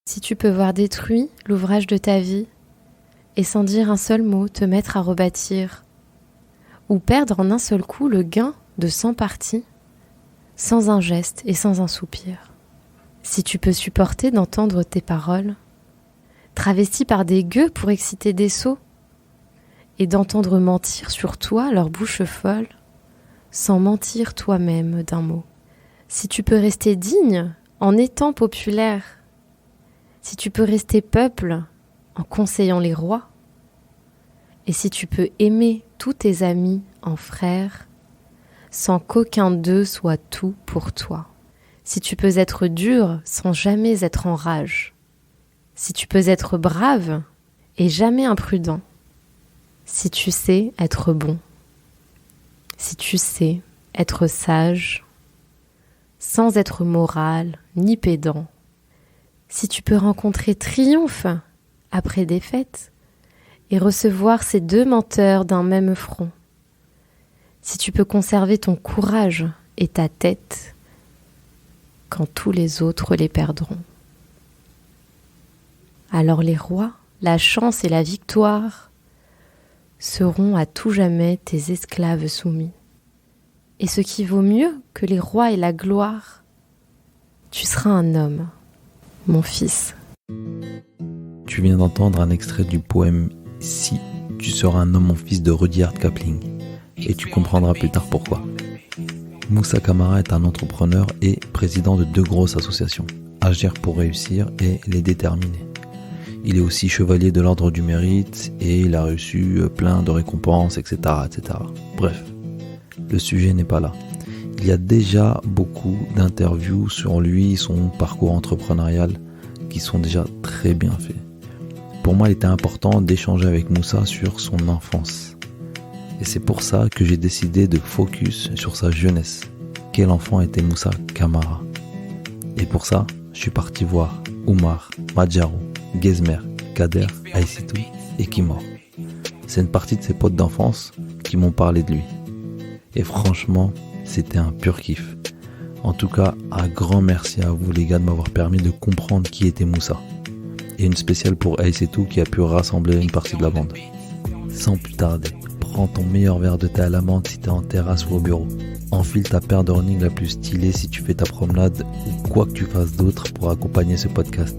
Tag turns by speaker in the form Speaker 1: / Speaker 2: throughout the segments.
Speaker 1: Si tu peux voir détruit l'ouvrage de ta vie et sans dire un seul mot te mettre à rebâtir, ou perdre en un seul coup le gain de 100 parties, sans un geste et sans un soupir. Si tu peux supporter d'entendre tes paroles, travesties par des gueux pour exciter des sots, et d'entendre mentir sur toi leur bouche folle, sans mentir toi-même d'un mot. Si tu peux rester digne en étant populaire, si tu peux rester peuple en conseillant les rois, et si tu peux aimer tous tes amis en frères, sans qu'aucun d'eux soit tout pour toi. Si tu peux être dur sans jamais être en rage, si tu peux être brave et jamais imprudent, si tu sais être bon, si tu sais être sage, sans être moral ni pédant, si tu peux rencontrer triomphe après défaite et recevoir ces deux menteurs d'un même front, si tu peux conserver ton courage et ta tête quand tous les autres les perdront. Alors les rois, la chance et la victoire seront à tout jamais tes esclaves soumis. Et ce qui vaut mieux que les rois et la gloire, tu seras un homme, mon fils.
Speaker 2: Tu viens d'entendre un extrait du poème « Si tu seras un homme, mon fils » de Rudyard Kipling. Et tu comprendras plus tard pourquoi. Moussa Camara est un entrepreneur et président de 2 grosses associations, Agir pour réussir et Les Déterminés. Il est aussi chevalier de l'ordre du mérite et il a reçu plein de récompenses, etc., etc. Bref, le sujet n'est pas là. Il y a déjà beaucoup d'interviews sur lui, son parcours entrepreneurial, qui sont déjà très bien faits. Pour moi, il était important d'échanger avec Moussa sur son enfance. Et c'est pour ça que j'ai décidé de focus sur sa jeunesse. Quel enfant était Moussa Camara? Et pour ça, je suis parti voir Oumar, Madjaro, Gezmer, Kader, Aïssatou et Kimor. C'est une partie de ses potes d'enfance qui m'ont parlé de lui. Et franchement, c'était un pur kiff. En tout cas, un grand merci à vous les gars de m'avoir permis de comprendre qui était Moussa. Et une spéciale pour Aïssatou qui a pu rassembler une partie de la bande. Sans plus tarder, prends ton meilleur verre de thé à la menthe si t'es en terrasse ou au bureau. Enfile ta paire de running la plus stylée si tu fais ta promenade ou quoi que tu fasses d'autre pour accompagner ce podcast.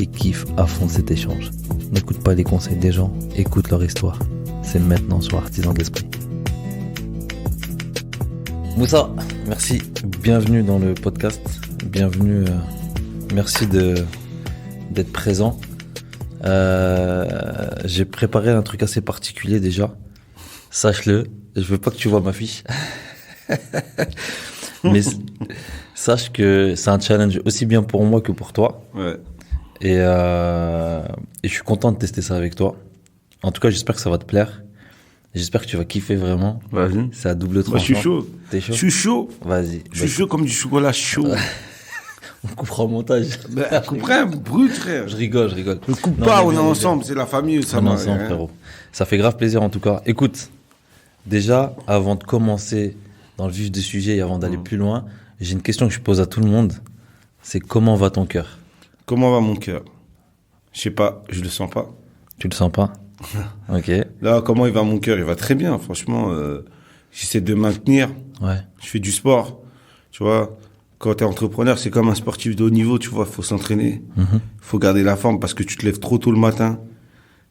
Speaker 2: Et kiffe à fond cet échange. N'écoute pas les conseils des gens, écoute leur histoire. C'est maintenant sur Artisan de l'Esprit. Moussa, merci. Bienvenue dans le podcast. Bienvenue. Merci d'être présent. J'ai préparé un truc assez particulier déjà. Sache-le. Je veux pas que tu vois ma fiche. Mais sache que c'est un challenge aussi bien pour moi que pour toi.
Speaker 3: Ouais.
Speaker 2: Et je suis content de tester ça avec toi. En tout cas, j'espère que ça va te plaire. J'espère que tu vas kiffer vraiment.
Speaker 3: Vas-y.
Speaker 2: C'est à double tranchant.
Speaker 3: Moi, je suis chaud.
Speaker 2: T'es chaud?
Speaker 3: Je suis chaud.
Speaker 2: Vas-y.
Speaker 3: Je suis chaud comme du chocolat chaud.
Speaker 2: On coupera au montage.
Speaker 3: Ben, comprends, brut, frère.
Speaker 2: Je rigole.
Speaker 3: Ne coupe
Speaker 2: Non,
Speaker 3: pas,
Speaker 2: mais
Speaker 3: on est
Speaker 2: bien,
Speaker 3: ensemble, c'est la famille, ça
Speaker 2: On est
Speaker 3: va.
Speaker 2: ensemble,
Speaker 3: hein.
Speaker 2: frérot. Ça fait grave plaisir en tout cas. Écoute, déjà, avant de commencer dans le vif du sujet et avant d'aller plus loin, j'ai une question que je pose à tout le monde. C'est comment va ton cœur?
Speaker 3: Comment va mon cœur? Je sais pas, je le sens pas.
Speaker 2: Tu le sens pas? Ok.
Speaker 3: Là, comment il va mon cœur? Il va très bien, franchement. J'essaie de maintenir.
Speaker 2: Ouais.
Speaker 3: Je fais du sport. Tu vois, quand t'es entrepreneur, c'est comme un sportif de haut niveau, tu vois, faut s'entraîner. Faut garder la forme parce que tu te lèves trop tôt le matin.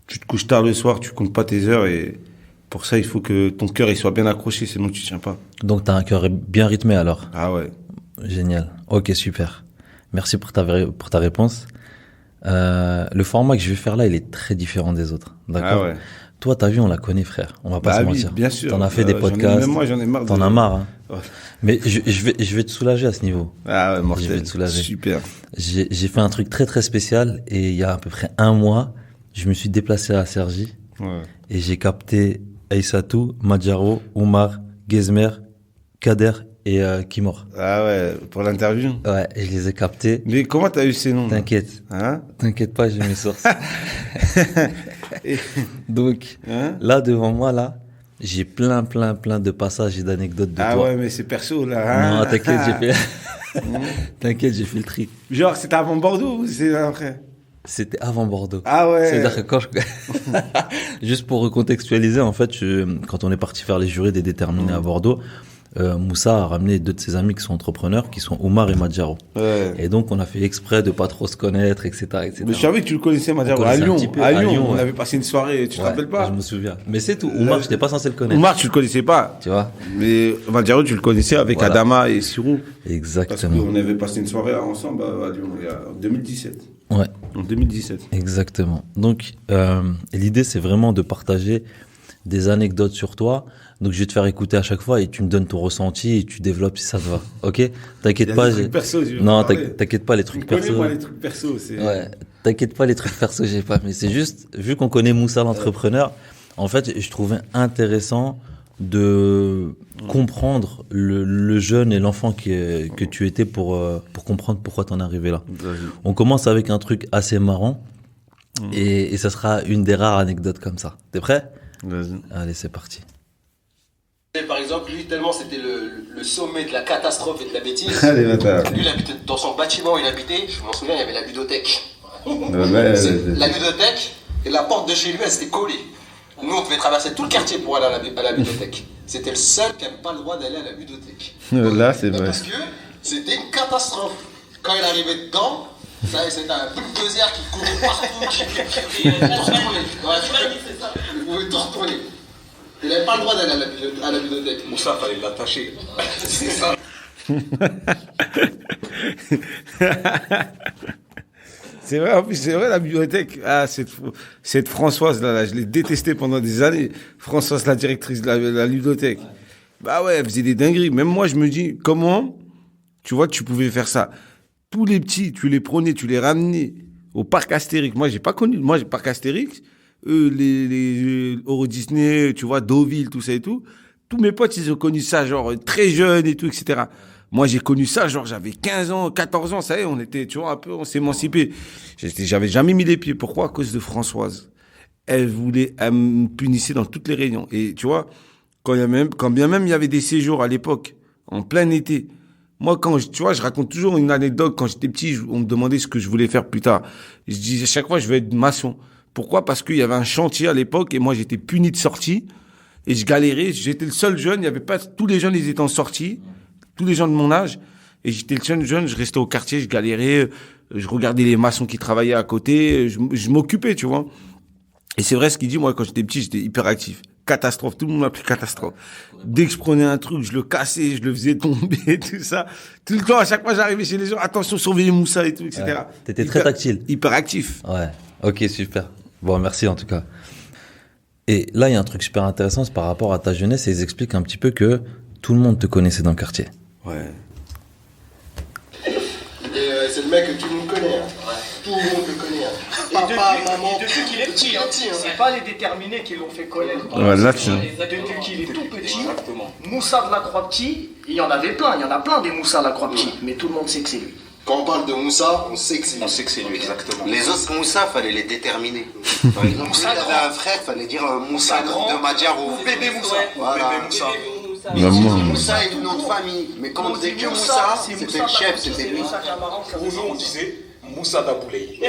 Speaker 3: Tu te couches tard le soir, tu comptes pas tes heures et pour ça, il faut que ton cœur il soit bien accroché, sinon tu tiens pas.
Speaker 2: Donc t'as un cœur bien rythmé alors?
Speaker 3: Ah ouais.
Speaker 2: Génial. Ok, super. Merci pour ta réponse. Le format que je vais faire là, il est très différent des autres. D'accord?
Speaker 3: Ah ouais.
Speaker 2: Toi, ta vie, on la connaît, frère. On va pas se
Speaker 3: Bah oui,
Speaker 2: mentir.
Speaker 3: bien sûr.
Speaker 2: T'en as fait des podcasts.
Speaker 3: Même moi, j'en ai marre.
Speaker 2: T'en as marre, hein.
Speaker 3: Ouais.
Speaker 2: Mais je vais te soulager à ce niveau.
Speaker 3: Ah ouais, mortel.
Speaker 2: Je vais te soulager.
Speaker 3: Super.
Speaker 2: J'ai fait un truc très très spécial et il y a à peu près 1 mois, je me suis déplacé à Cergy
Speaker 3: Ouais.
Speaker 2: et j'ai capté Aïssatou, Madjaro, Oumar, Gezmer, Kader et Kimor.
Speaker 3: Ah ouais, pour l'interview.
Speaker 2: Ouais, et je les ai captés.
Speaker 3: Mais comment t'as eu ces noms?
Speaker 2: T'inquiète,
Speaker 3: Hein?
Speaker 2: t'inquiète pas, j'ai mes sources. Donc,
Speaker 3: Hein?
Speaker 2: là devant moi, là, j'ai plein de passages et d'anecdotes de
Speaker 3: Ah
Speaker 2: toi.
Speaker 3: ouais, mais c'est perso là. Hein?
Speaker 2: Non, t'inquiète, j'ai fait. T'inquiète, j'ai fait le tri.
Speaker 3: Genre, c'était avant Bordeaux ou c'est après?
Speaker 2: C'était avant Bordeaux.
Speaker 3: Ah ouais.
Speaker 2: C'est-à-dire que quand juste pour recontextualiser, en fait, quand on est parti faire les jurés des déterminés à Bordeaux, Moussa a ramené 2 de ses amis qui sont entrepreneurs, qui sont Oumar et Madjaro.
Speaker 3: Ouais.
Speaker 2: Et donc, on a fait exprès de pas trop se connaître, etc., etc.
Speaker 3: Mais je savais que tu le connaissais, Madjaro. À Lyon. À Lyon, on avait passé une soirée, tu te rappelles pas?
Speaker 2: Je me souviens. Mais c'est tout. Oumar, j'étais pas censé le connaître.
Speaker 3: Oumar, tu le connaissais pas.
Speaker 2: Tu vois?
Speaker 3: Mais Madjaro, tu le connaissais avec Adama et Sirou.
Speaker 2: Exactement.
Speaker 3: Parce qu'on avait passé une soirée ensemble à Lyon, en 2017.
Speaker 2: Ouais.
Speaker 3: En 2017.
Speaker 2: Exactement. Donc, l'idée, c'est vraiment de partager des anecdotes sur toi. Donc, je vais te faire écouter à chaque fois et tu me donnes ton ressenti et tu développes si ça te va. Ok? T'inquiète pas. Non, t'inquiète pas, les trucs perso.
Speaker 3: Moi, les trucs perso, c'est...
Speaker 2: Ouais. T'inquiète pas, les trucs perso, j'ai pas. Mais c'est juste, vu qu'on connaît Moussa l'entrepreneur, en fait, je trouvais intéressant de comprendre le jeune et l'enfant que tu étais pour comprendre pourquoi t'en es arrivé là. On commence avec un truc assez marrant et ça sera une des rares anecdotes comme ça. T'es prêt?
Speaker 3: Vas-y.
Speaker 2: Allez, c'est parti.
Speaker 4: Par exemple, lui, tellement c'était le sommet de la catastrophe et de la bêtise.
Speaker 3: Allez, bâtard.
Speaker 4: Lui, il habitait dans son bâtiment où il habitait, je m'en souviens, il y avait la ludothèque. La ludothèque, et la porte de chez lui, elle s'était collée. Nous, on devait traverser tout le quartier pour aller à la ludothèque. C'était le seul qui n'avait pas le droit d'aller à la ludothèque.
Speaker 3: Là, c'est vrai.
Speaker 4: Parce que c'était une catastrophe. Quand il arrivait dedans, c'était un bulldozer qui courait partout, qui tournait. Ouais, c'est ça. Il pouvait tout retourner. Il n'avait pas le droit d'aller à la bibliothèque. Moussa, il fallait l'attacher. C'est ça.
Speaker 3: C'est vrai, en plus, c'est vrai, la bibliothèque. Ah, cette Françoise, là, je l'ai détestée pendant des années. Françoise, la directrice de la bibliothèque. Bah ouais, elle faisait des dingueries. Même moi, je me dis, comment, tu vois, tu pouvais faire ça? Tous les petits, tu les prenais, tu les ramenais au parc Astérix. Moi, j'ai pas connu, le parc Astérix. Eux, les Euro Disney, tu vois, Deauville, tout ça et tout. Tous mes potes, ils ont connu ça, genre, très jeunes et tout, etc. Moi, j'ai connu ça, genre, j'avais 15 ans, 14 ans, ça y est, on était, tu vois, un peu, on s'est émancipé. J'avais jamais mis les pieds. Pourquoi? À cause de Françoise. Elle me punissait dans toutes les réunions. Et, tu vois, quand bien même il y avait des séjours à l'époque, en plein été. Moi, tu vois, je raconte toujours une anecdote. Quand j'étais petit, on me demandait ce que je voulais faire plus tard. Je disais à chaque fois, je veux être maçon. Pourquoi? Parce qu'il y avait un chantier à l'époque et moi, j'étais puni de sortie. Et je galérais. J'étais le seul jeune. Il y avait pas, tous les jeunes, ils étaient en sortie. Tous les gens de mon âge. Et j'étais le seul jeune. Je restais au quartier, je galérais. Je regardais les maçons qui travaillaient à côté. Je m'occupais, tu vois. Et c'est vrai ce qu'il dit. Moi, quand j'étais petit, j'étais hyper actif. Catastrophe. Tout le monde m'appelait catastrophe. Dès que je prenais un truc, je le cassais, je le faisais tomber, tout ça. Tout le temps, à chaque fois, j'arrivais chez les gens. Attention, surveillez Moussa et tout, etc.
Speaker 2: Ouais. T'étais très tactile.
Speaker 3: Hyper actif.
Speaker 2: Ouais. Ok, super. Bon, merci en tout cas. Et là, il y a un truc super intéressant, c'est par rapport à ta jeunesse, et ils expliquent un petit peu que tout le monde te connaissait dans le quartier.
Speaker 3: Ouais.
Speaker 4: Et c'est le mec que tout le monde connaît. Hein. Ouais. Tout le monde le connaît. Hein.
Speaker 5: Et depuis qu'il est petit, c'est pas les déterminés qui l'ont fait connaître.
Speaker 3: Ouais, là,
Speaker 5: depuis qu'il est tout petit, Moussa de la Croix-Petit, il y en avait plein, il y en a plein des Moussa de la Croix-Petit, mais tout le monde sait que c'est lui.
Speaker 4: Quand on parle de Moussa, on sait que c'est lui.
Speaker 5: On sait que c'est lui, exactement.
Speaker 6: Les autres Moussa, fallait les déterminer. Par exemple,
Speaker 5: Moussa
Speaker 6: il avait un frère, fallait dire Moussa de Madjaro.
Speaker 5: Bébé Moussa.
Speaker 6: Voilà.
Speaker 5: Bébé Moussa.
Speaker 6: Moussa est une nom de famille, mais quand on disait que Moussa, c'était le chef, c'était lui.
Speaker 5: Pour nous, on disait Moussa Daboulé.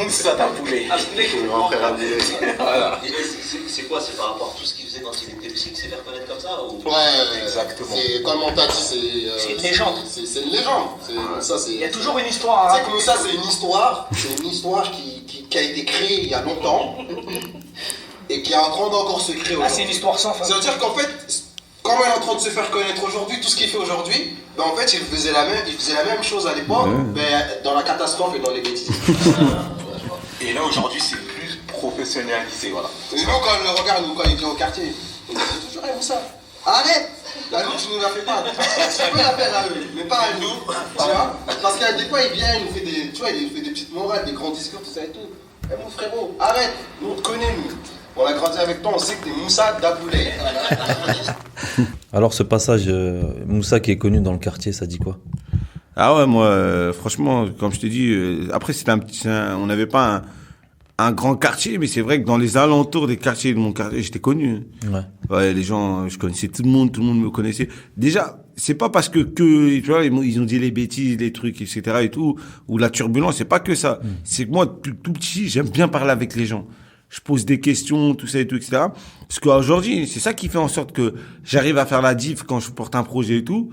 Speaker 5: Moussa Daboulé.
Speaker 6: Mon frère Aboulé.
Speaker 5: Voilà.
Speaker 7: C'est quoi? C'est par rapport à tout ce qu'il faisait quand il était petit, que c'est fait reconnaître comme ça ou...
Speaker 4: Ouais,
Speaker 5: exactement.
Speaker 4: C'est, comme on t'a dit,
Speaker 5: c'est une légende.
Speaker 4: C'est une légende. Ça,
Speaker 5: il y a toujours une histoire.
Speaker 4: C'est comme ça, c'est une histoire qui a été créée il y a longtemps et qui est en train d'encore se créer aujourd'hui.
Speaker 5: C'est une histoire sans fin.
Speaker 4: Ça veut dire qu'en fait, comme elle est en train de se faire connaître aujourd'hui, tout ce qu'il fait aujourd'hui, ben en fait, il faisait la même chose à l'époque, dans la catastrophe et dans les bêtises.
Speaker 5: Et là, aujourd'hui, c'est plus professionnalisé, voilà.
Speaker 4: Et nous, quand on le regarde, quand il vient au quartier, on dit toujours, hey, Moussa, arrête! La louche, tu nous la fais pas. Tu peux la faire à eux, mais pas à nous. Tu vois? Parce qu'à des fois, il vient, il nous fait des, tu vois, il fait des petites morales, des grands discours, tout ça et tout. Eh mon frérot, arrête! Nous, on te connaît, nous. On a grandi avec toi, on sait que t'es Moussa Daboulé.
Speaker 2: Alors, ce passage, Moussa qui est connu dans le quartier, ça dit quoi?
Speaker 3: Ah ouais, moi, franchement, comme je t'ai dit, après, on n'avait pas un grand quartier, mais c'est vrai que dans les alentours des quartiers de mon quartier, j'étais connu.
Speaker 2: Ouais.
Speaker 3: Ouais, les gens, je connaissais tout le monde me connaissait. Déjà, c'est pas parce que tu vois, ils ont dit les bêtises, les trucs, etc. et tout, ou la turbulence, c'est pas que ça. C'est que moi, depuis tout petit, j'aime bien parler avec les gens. Je pose des questions, tout ça et tout, etc. Parce qu'aujourd'hui, c'est ça qui fait en sorte que j'arrive à faire la diff quand je porte un projet et tout.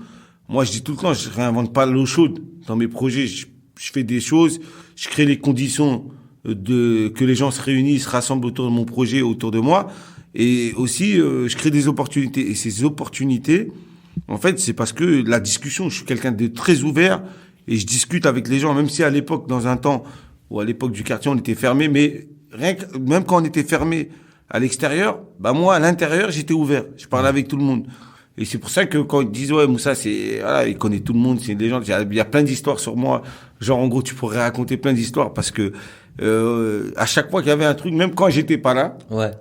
Speaker 3: Moi, je dis tout le temps, je réinvente pas l'eau chaude dans mes projets. Je fais des choses, je crée les conditions que les gens se réunissent, se rassemblent autour de mon projet, autour de moi. Et aussi, je crée des opportunités. Et ces opportunités, en fait, c'est parce que la discussion, je suis quelqu'un de très ouvert et je discute avec les gens, même si à l'époque, dans un temps où à l'époque du quartier, on était fermé, mais même quand on était fermé à l'extérieur, bah moi, à l'intérieur, j'étais ouvert. Je parlais avec tout le monde. Et c'est pour ça que quand ils disent, ouais, Moussa, voilà, il connaît tout le monde, c'est une légende. Il y a plein d'histoires sur moi. Genre, en gros, tu pourrais raconter plein d'histoires parce que, à chaque fois qu'il y avait un truc, même quand j'étais pas là,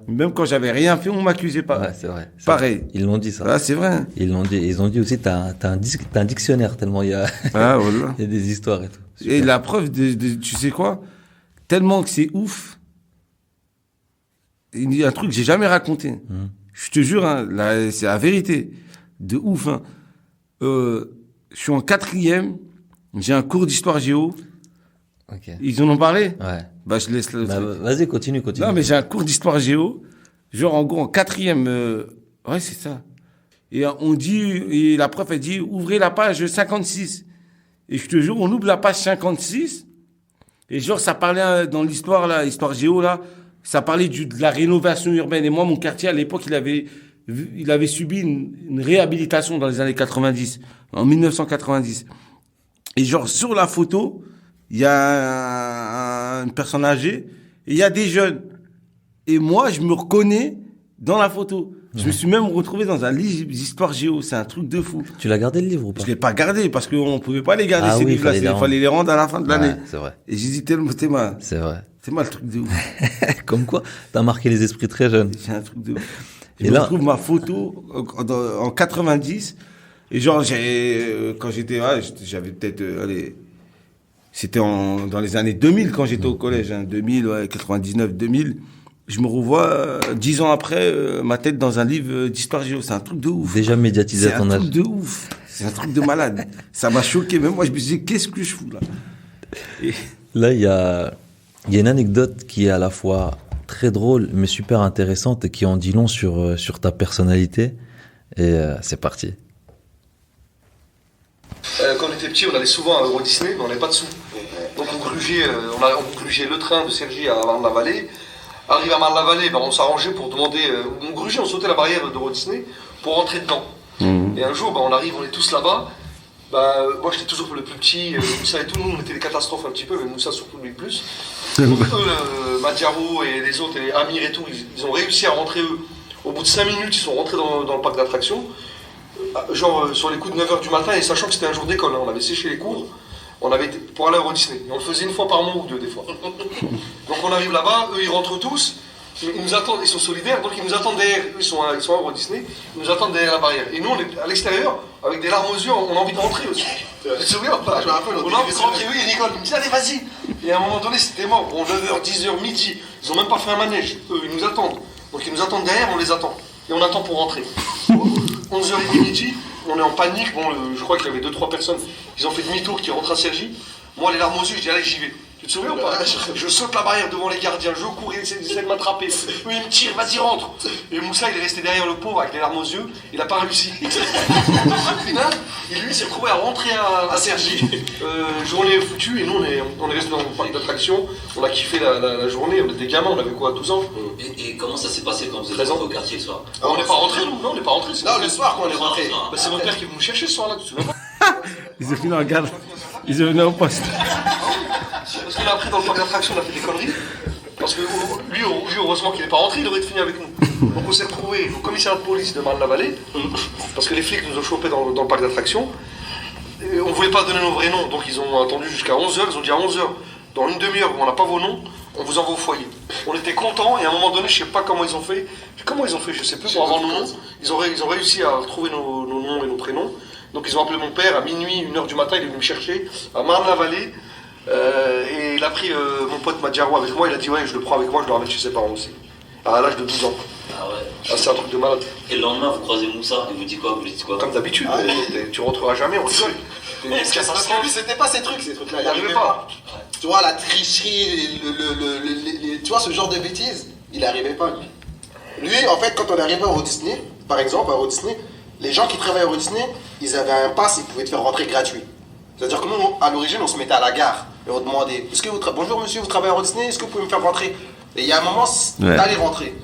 Speaker 3: même quand j'avais rien fait, on m'accusait pas.
Speaker 2: Ouais, c'est vrai.
Speaker 3: Pareil.
Speaker 2: Vrai. Ils l'ont dit, ça.
Speaker 3: Ah, c'est vrai.
Speaker 2: Ils l'ont dit. Ils ont dit aussi, t'as un dictionnaire tellement il y a,
Speaker 3: ah, voilà.
Speaker 2: il y a des histoires et tout. Super.
Speaker 3: Et la preuve tu sais quoi? Tellement que c'est ouf. Il y a un truc que j'ai jamais raconté. Je te jure, hein, là, c'est la vérité. De ouf, hein. Je suis en 4e, j'ai un cours d'histoire géo.
Speaker 2: Okay.
Speaker 3: Ils en ont parlé?
Speaker 2: Ouais.
Speaker 3: Bah, je laisse le...
Speaker 2: vas-y, continue.
Speaker 3: Non, mais j'ai un cours d'histoire géo. Genre, en gros, en 4e, ouais, c'est ça. Et on dit, et la prof, elle dit, ouvrez la page 56. Et je te jure, on ouvre la page 56. Et genre, ça parlait dans l'histoire, là, histoire géo, là, ça parlait de la rénovation urbaine. Et moi, mon quartier, à l'époque, il avait subi une réhabilitation dans les années 90, en 1990. Et genre, sur la photo, il y a une personne âgée et il y a des jeunes. Et moi, je me reconnais dans la photo. Je me suis même retrouvé dans un livre d'histoire géo. C'est un truc de fou.
Speaker 2: Tu l'as gardé le livre ou pas?
Speaker 3: Je l'ai pas gardé parce qu'on pouvait pas les garder, ces livres-là. Il fallait les rendre à la fin de l'année.
Speaker 2: C'est vrai.
Speaker 3: Et j'ai dit, c'est mal.
Speaker 2: C'est vrai.
Speaker 3: C'est mal le truc de ouf.
Speaker 2: Comme quoi, t'as marqué les esprits très jeunes.
Speaker 3: C'est un truc de ouf. Je retrouve ma photo en 90. Et genre, quand j'étais, j'avais peut-être, c'était dans les années 2000 quand j'étais au collège, hein, 2000, 99, 2000. Je me revois 10 ans après ma tête dans un livre d'histoire géo. C'est un truc de ouf.
Speaker 2: Déjà médiatisé à ton âge.
Speaker 3: C'est un truc de ouf. C'est un truc de malade. Ça m'a choqué. Même moi, je me disais, qu'est-ce que je fous là? Et...
Speaker 2: Là, il y a une anecdote qui est à la fois très drôle, mais super intéressante et qui en dit long sur ta personnalité. Et c'est parti.
Speaker 5: Quand on était petit, on allait souvent à Euro Disney, mais on n'avait pas de sous. Donc on grugeait le train de Cergy à Marne-la-Vallée. Arrivé à Marne-la-Vallée, on s'arrangeait pour demander... on grugeait, on sautait la barrière d'Euro Disney pour rentrer dedans. Et un jour, on arrive, on est tous là-bas. Moi, j'étais toujours le plus petit. Moussa et tout, nous, on était des catastrophes un petit peu, mais Moussa surtout lui plus. Donc eux, Madiaro et les autres, et Amir et tout, ils ont réussi à rentrer, eux. Au bout de 5 minutes, ils sont rentrés dans le parc d'attractions. Genre sur les coups de 9h du matin, et sachant que c'était un jour d'école, hein, on avait séché les cours, on avait été pour aller à Euro Disney. Et on le faisait une fois par mois ou deux, des fois. Donc on arrive là-bas, eux ils rentrent tous, ils nous attendent, ils sont solidaires, donc ils nous attendent derrière, eux ils sont à Euro Disney, ils nous attendent derrière la barrière. Et nous on est à l'extérieur, avec des larmes aux yeux, on a envie de rentrer aussi. Tu te souviens ou pas? On a envie de rentrer, oui, ils rigolent, ils me disent allez vas-y. Et à un moment donné c'était mort, 9h, 10h, midi, ils ont même pas fait un manège, eux ils nous attendent. Donc ils nous attendent derrière, on les attend. Et on attend pour rentrer. 11h30 midi, on est en panique. Je crois qu'il y avait 2-3 personnes. Ils ont fait demi-tour qui rentrent à Cergy. Moi, les larmes aux yeux, je dis allez, j'y vais. Tu te souviens ou pas? Je saute la barrière devant les gardiens, je cours, ils essaient de m'attraper. Eux, ils me tirent, vas-y, rentre. Et Moussa, il est resté derrière le pauvre avec les larmes aux yeux. Il n'a pas réussi. Au final, lui, s'est retrouvé à rentrer à Cergy. Journée foutue, et nous, on est resté dans le parc d'attractions. On a kiffé la journée. On était gamins, on avait quoi, 12 ans?
Speaker 7: Et comment ça s'est passé quand vous êtes rentré au quartier le soir?
Speaker 5: On n'est pas rentré, nous? Non, on n'est pas rentré.
Speaker 6: Non, le soir, quand on est rentré.
Speaker 5: C'est mon père qui est venu nous chercher ce soir-là, tu te souviens?
Speaker 3: Ils ont fini en garde. Ils ont venu au poste.
Speaker 5: Parce qu'on a appris dans le parc d'attractions, on a fait des conneries. Parce que lui, heureusement qu'il n'est pas rentré, il aurait fini avec nous. Donc on s'est retrouvés au commissariat de police de Marne-la-Vallée, parce que les flics nous ont chopés dans le parc d'attractions. On ne voulait pas donner nos vrais noms, donc ils ont attendu jusqu'à 11h. Ils ont dit à 11h, dans une demi-heure où on n'a pas vos noms, on vous envoie au foyer. On était contents, et à un moment donné, je ne sais pas comment ils ont fait. Je ne sais plus, pour avoir nos noms. Ils ont réussi à retrouver nos noms et nos prénoms. Donc ils ont appelé mon père à minuit, 1h du matin, il est venu me chercher à Marne-la-Vallée. Et il a pris mon pote Madjaro avec moi, il a dit ouais, je le prends avec moi, je le ramène chez ses parents aussi. À l'âge de 12 ans.
Speaker 7: Ah ouais.
Speaker 5: Ah, c'est un truc de malade.
Speaker 7: Et le lendemain, vous croisez Moussa, il vous dit quoi? Vous lui dites quoi?
Speaker 5: Comme d'habitude, tu rentreras jamais, on rigole.
Speaker 4: Parce que lui, c'était pas ces trucs-là.
Speaker 5: Il arrivait pas.
Speaker 4: Tu vois, la tricherie, tu vois, ce genre de bêtises, il arrivait pas, lui. Lui, en fait, quand on est arrivé à Euro Disney, par exemple, à Euro Disney, les gens qui travaillaient à Euro Disney, ils avaient un pass, ils pouvaient te faire rentrer gratuit. C'est-à-dire que nous, à l'origine, on se mettait à la gare et on demandait bonjour monsieur, vous travaillez à Euro Disney, est-ce que vous pouvez me faire rentrer? Et il y a un moment, t'allais rentrer.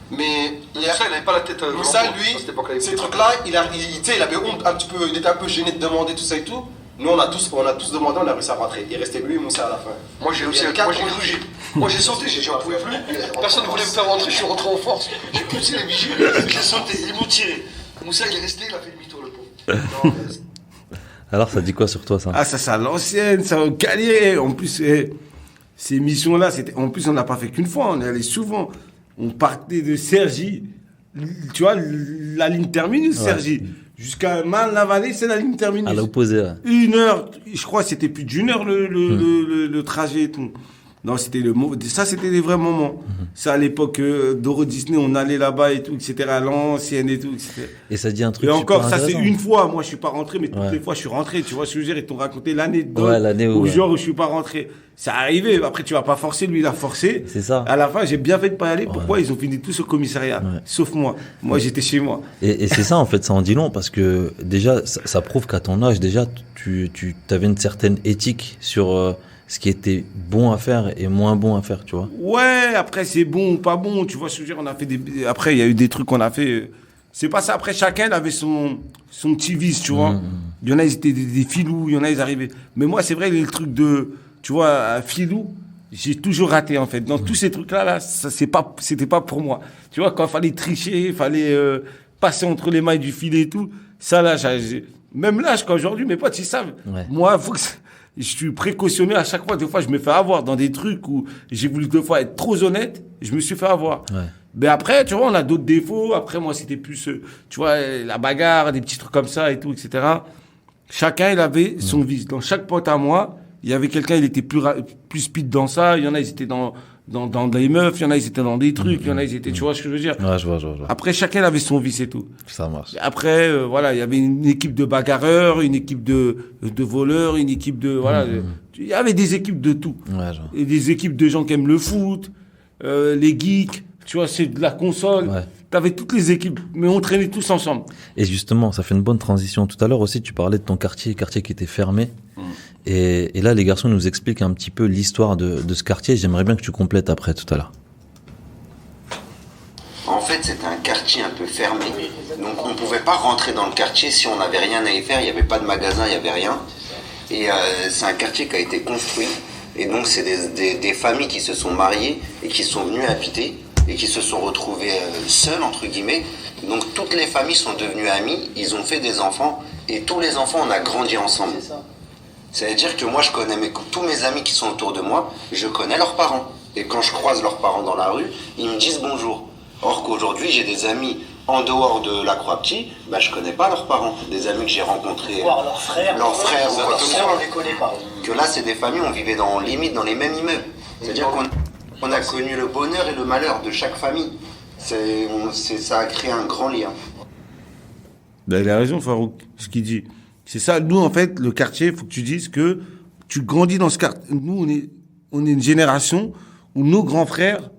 Speaker 4: Mais
Speaker 5: Moussa, il avait pas la tête.
Speaker 4: Moussa, lui, ces trucs-là, il avait honte un petit peu, il était un peu gêné de demander tout ça et tout. Nous, on a tous demandé, on a réussi à rentrer. Il restait lui et Moussa à la fin.
Speaker 5: Moi, j'ai sauté, j'en pouvais plus. Personne ne voulait me faire rentrer, je suis rentré en force. J'ai poussé les vigiles, j'ai sauté, ils m'ont tiré. Moussa, il est resté, il a fait demi-tour, le pauvre.
Speaker 2: Alors, ça dit quoi sur toi, ça?
Speaker 3: Ah, ça, c'est à l'ancienne, ça, au calier. En plus, ces missions-là, en plus, on n'a pas fait qu'une fois, on est allé souvent. On partait de Cergy, tu vois, la ligne terminus, Cergy. Jusqu'à Marne-la-Vallée, c'est la ligne terminus.
Speaker 2: À l'opposé, ouais.
Speaker 3: 1 heure, je crois que c'était plus d'1 heure le trajet et tout. Non, c'était c'était les vrais moments. Ça, à l'époque d'Euro Disney, on allait là-bas et tout, etc., à l'ancienne et tout, etc.
Speaker 2: Et ça dit un truc
Speaker 3: et encore,
Speaker 2: super
Speaker 3: ça, c'est
Speaker 2: intéressant.
Speaker 3: une fois. Moi, je suis pas rentré, mais toutes les fois, je suis rentré. Tu vois ce que je veux dire? Ils t'ont raconté l'année
Speaker 2: où,
Speaker 3: genre où je suis pas rentré. Ça arrivait. Après, tu vas pas forcer. Lui, il a forcé.
Speaker 2: C'est ça.
Speaker 3: À la fin, j'ai bien fait de pas y aller. Pourquoi? Ils ont fini tous au commissariat. Sauf moi. Moi, j'étais chez moi.
Speaker 2: Et c'est ça, en fait, ça en dit long, parce que déjà, ça prouve qu'à ton âge, déjà, tu avais une certaine éthique sur ce qui était bon à faire et moins bon à faire, tu vois.
Speaker 3: Ouais, après, c'est bon ou pas bon. Tu vois ce que je veux dire? On a fait après, il y a eu des trucs qu'on a fait. C'est pas ça. Après, chacun il avait son petit vice, tu vois. Il y en a, ils étaient des filous. Il y en a, ils arrivaient. Mais moi, c'est vrai, le truc de, tu vois, filou, j'ai toujours raté, en fait. Dans tous ces trucs-là, c'était pas pour moi. Tu vois, quand il fallait tricher, il fallait passer entre les mailles du filet et tout. Ça, là, même là, jusqu'à aujourd'hui, mes potes, ils savent.
Speaker 2: Ouais.
Speaker 3: Moi, je suis précautionné à chaque fois. Des fois, je me fais avoir dans des trucs où j'ai voulu 2 fois être trop honnête. Je me suis fait avoir.
Speaker 2: Ouais.
Speaker 3: Mais après, tu vois, on a d'autres défauts. Après, moi, c'était plus, tu vois, la bagarre, des petits trucs comme ça et tout, etc. Chacun, il avait son vice. Dans chaque pote à moi, il y avait quelqu'un, il était plus speed dans ça. Il y en a, ils étaient dans des meufs. Il y en a, ils étaient dans des trucs. Il y en a, ils étaient, tu vois ce que je veux dire?
Speaker 2: Ouais, je vois.
Speaker 3: Après, chacun avait son vice et tout.
Speaker 2: Ça marche.
Speaker 3: Après, voilà, il y avait une équipe de bagarreurs, une équipe de voleurs, une équipe de, voilà. Il y avait des équipes de tout.
Speaker 2: Ouais, je vois.
Speaker 3: Et des équipes de gens qui aiment le foot, les geeks, tu vois, c'est de la console.
Speaker 2: Ouais.
Speaker 3: T'avais toutes les équipes, mais on traînait tous ensemble.
Speaker 2: Et justement, ça fait une bonne transition. Tout à l'heure aussi, tu parlais de ton quartier qui était fermé. Et là, les garçons nous expliquent un petit peu l'histoire de ce quartier. J'aimerais bien que tu complètes après, tout à l'heure.
Speaker 6: En fait, c'était un quartier un peu fermé. Donc, on ne pouvait pas rentrer dans le quartier si on n'avait rien à y faire. Il n'y avait pas de magasin, il n'y avait rien. Et c'est un quartier qui a été construit. Et donc, c'est des familles qui se sont mariées et qui sont venues habiter et qui se sont retrouvées seules, entre guillemets. Donc, toutes les familles sont devenues amies. Ils ont fait des enfants. Et tous les enfants, on a grandi ensemble. C'est-à-dire que moi, je connais tous mes amis qui sont autour de moi, je connais leurs parents. Et quand je croise leurs parents dans la rue, ils me disent bonjour. Or qu'aujourd'hui, j'ai des amis en dehors de la Croix-Petit, bah, je connais pas leurs parents. Des amis que j'ai rencontrés.
Speaker 7: Voir leurs frères.
Speaker 6: Leurs frères,
Speaker 7: Leurs frères, on les connaît pas.
Speaker 6: Que là, c'est des familles, on vivait limite dans les mêmes immeubles. C'est-à-dire qu'on a connu le bonheur et le malheur de chaque famille. Ça a créé un grand lien.
Speaker 3: Ben, il a raison, Farouk, ce qu'il dit. C'est ça. Nous, en fait, le quartier, il faut que tu dises que tu grandis dans ce quartier. Nous, on est une génération où nos grands frères,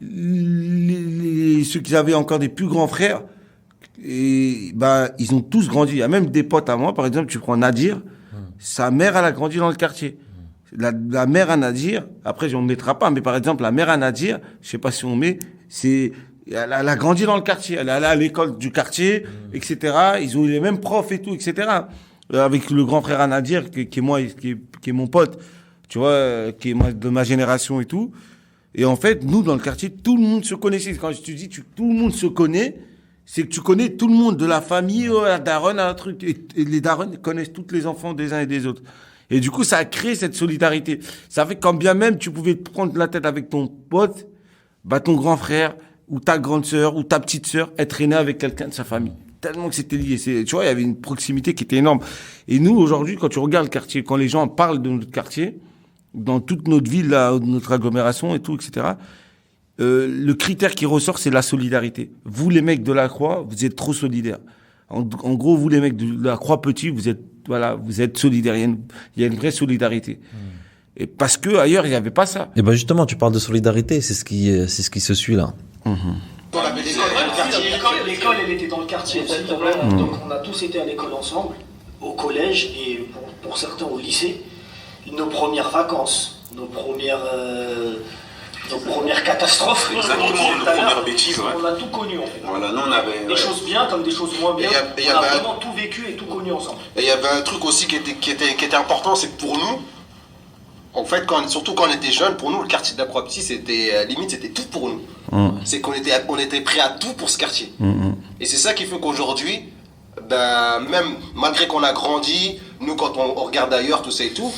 Speaker 3: ceux qui avaient encore des plus grands frères, et ben, ils ont tous grandi. Il y a même des potes à moi, par exemple, tu prends Nadir, sa mère, elle a grandi dans le quartier. La mère à Nadir, après, on ne mettra pas, mais par exemple, la mère à Nadir, je sais pas si on met, elle a grandi dans le quartier, elle est allée à l'école du quartier, etc. Ils ont eu les mêmes profs et tout, etc. Avec le grand frère à Nadir, qui est mon pote, tu vois, qui est de ma génération et tout. Et en fait, nous, dans le quartier, tout le monde se connaissait. Quand je te dis tout le monde se connaît, c'est que tu connais tout le monde, de la famille à la daronne à un truc. Et les daronnes connaissent tous les enfants des uns et des autres. Et du coup, ça a créé cette solidarité. Ça fait que quand bien même tu pouvais te prendre la tête avec ton pote, bah, ton grand frère, ou ta grande sœur, ou ta petite sœur, être aîné avec quelqu'un de sa famille. Tellement que c'était lié. Tu vois, il y avait une proximité qui était énorme. Et nous, aujourd'hui, quand tu regardes le quartier, quand les gens parlent de notre quartier, dans toute notre ville, là, notre agglomération et tout, etc., le critère qui ressort, c'est la solidarité. Vous, les mecs de la Croix, vous êtes trop solidaires. En gros, vous, les mecs de la Croix Petit, vous êtes solidaires. Il y a une vraie solidarité. Et parce que ailleurs, il n'y avait pas ça.
Speaker 2: Et ben justement, tu parles de solidarité, c'est ce qui se suit là.
Speaker 8: L'école, elle était dans le quartier aussi. Donc on a tous été à l'école ensemble, au collège et pour certains au lycée. Nos premières vacances, nos premières catastrophes.
Speaker 6: Exactement, nos premières bêtises. Ouais.
Speaker 8: On a tout connu en fait.
Speaker 6: Voilà, nous on avait
Speaker 8: des choses bien comme des choses moins bien.
Speaker 6: On
Speaker 8: a vraiment tout vécu et tout connu ensemble.
Speaker 6: Et il y avait un truc aussi qui était important, c'est que pour nous, en fait, surtout quand on était jeunes, pour nous, le quartier de la Croix-Petit, c'était limite, c'était tout pour nous. C'est qu'on était prêt à tout pour ce quartier. Et c'est ça qui fait qu'aujourd'hui, même malgré qu'on a grandi, nous, quand on regarde ailleurs, tout ça et tout,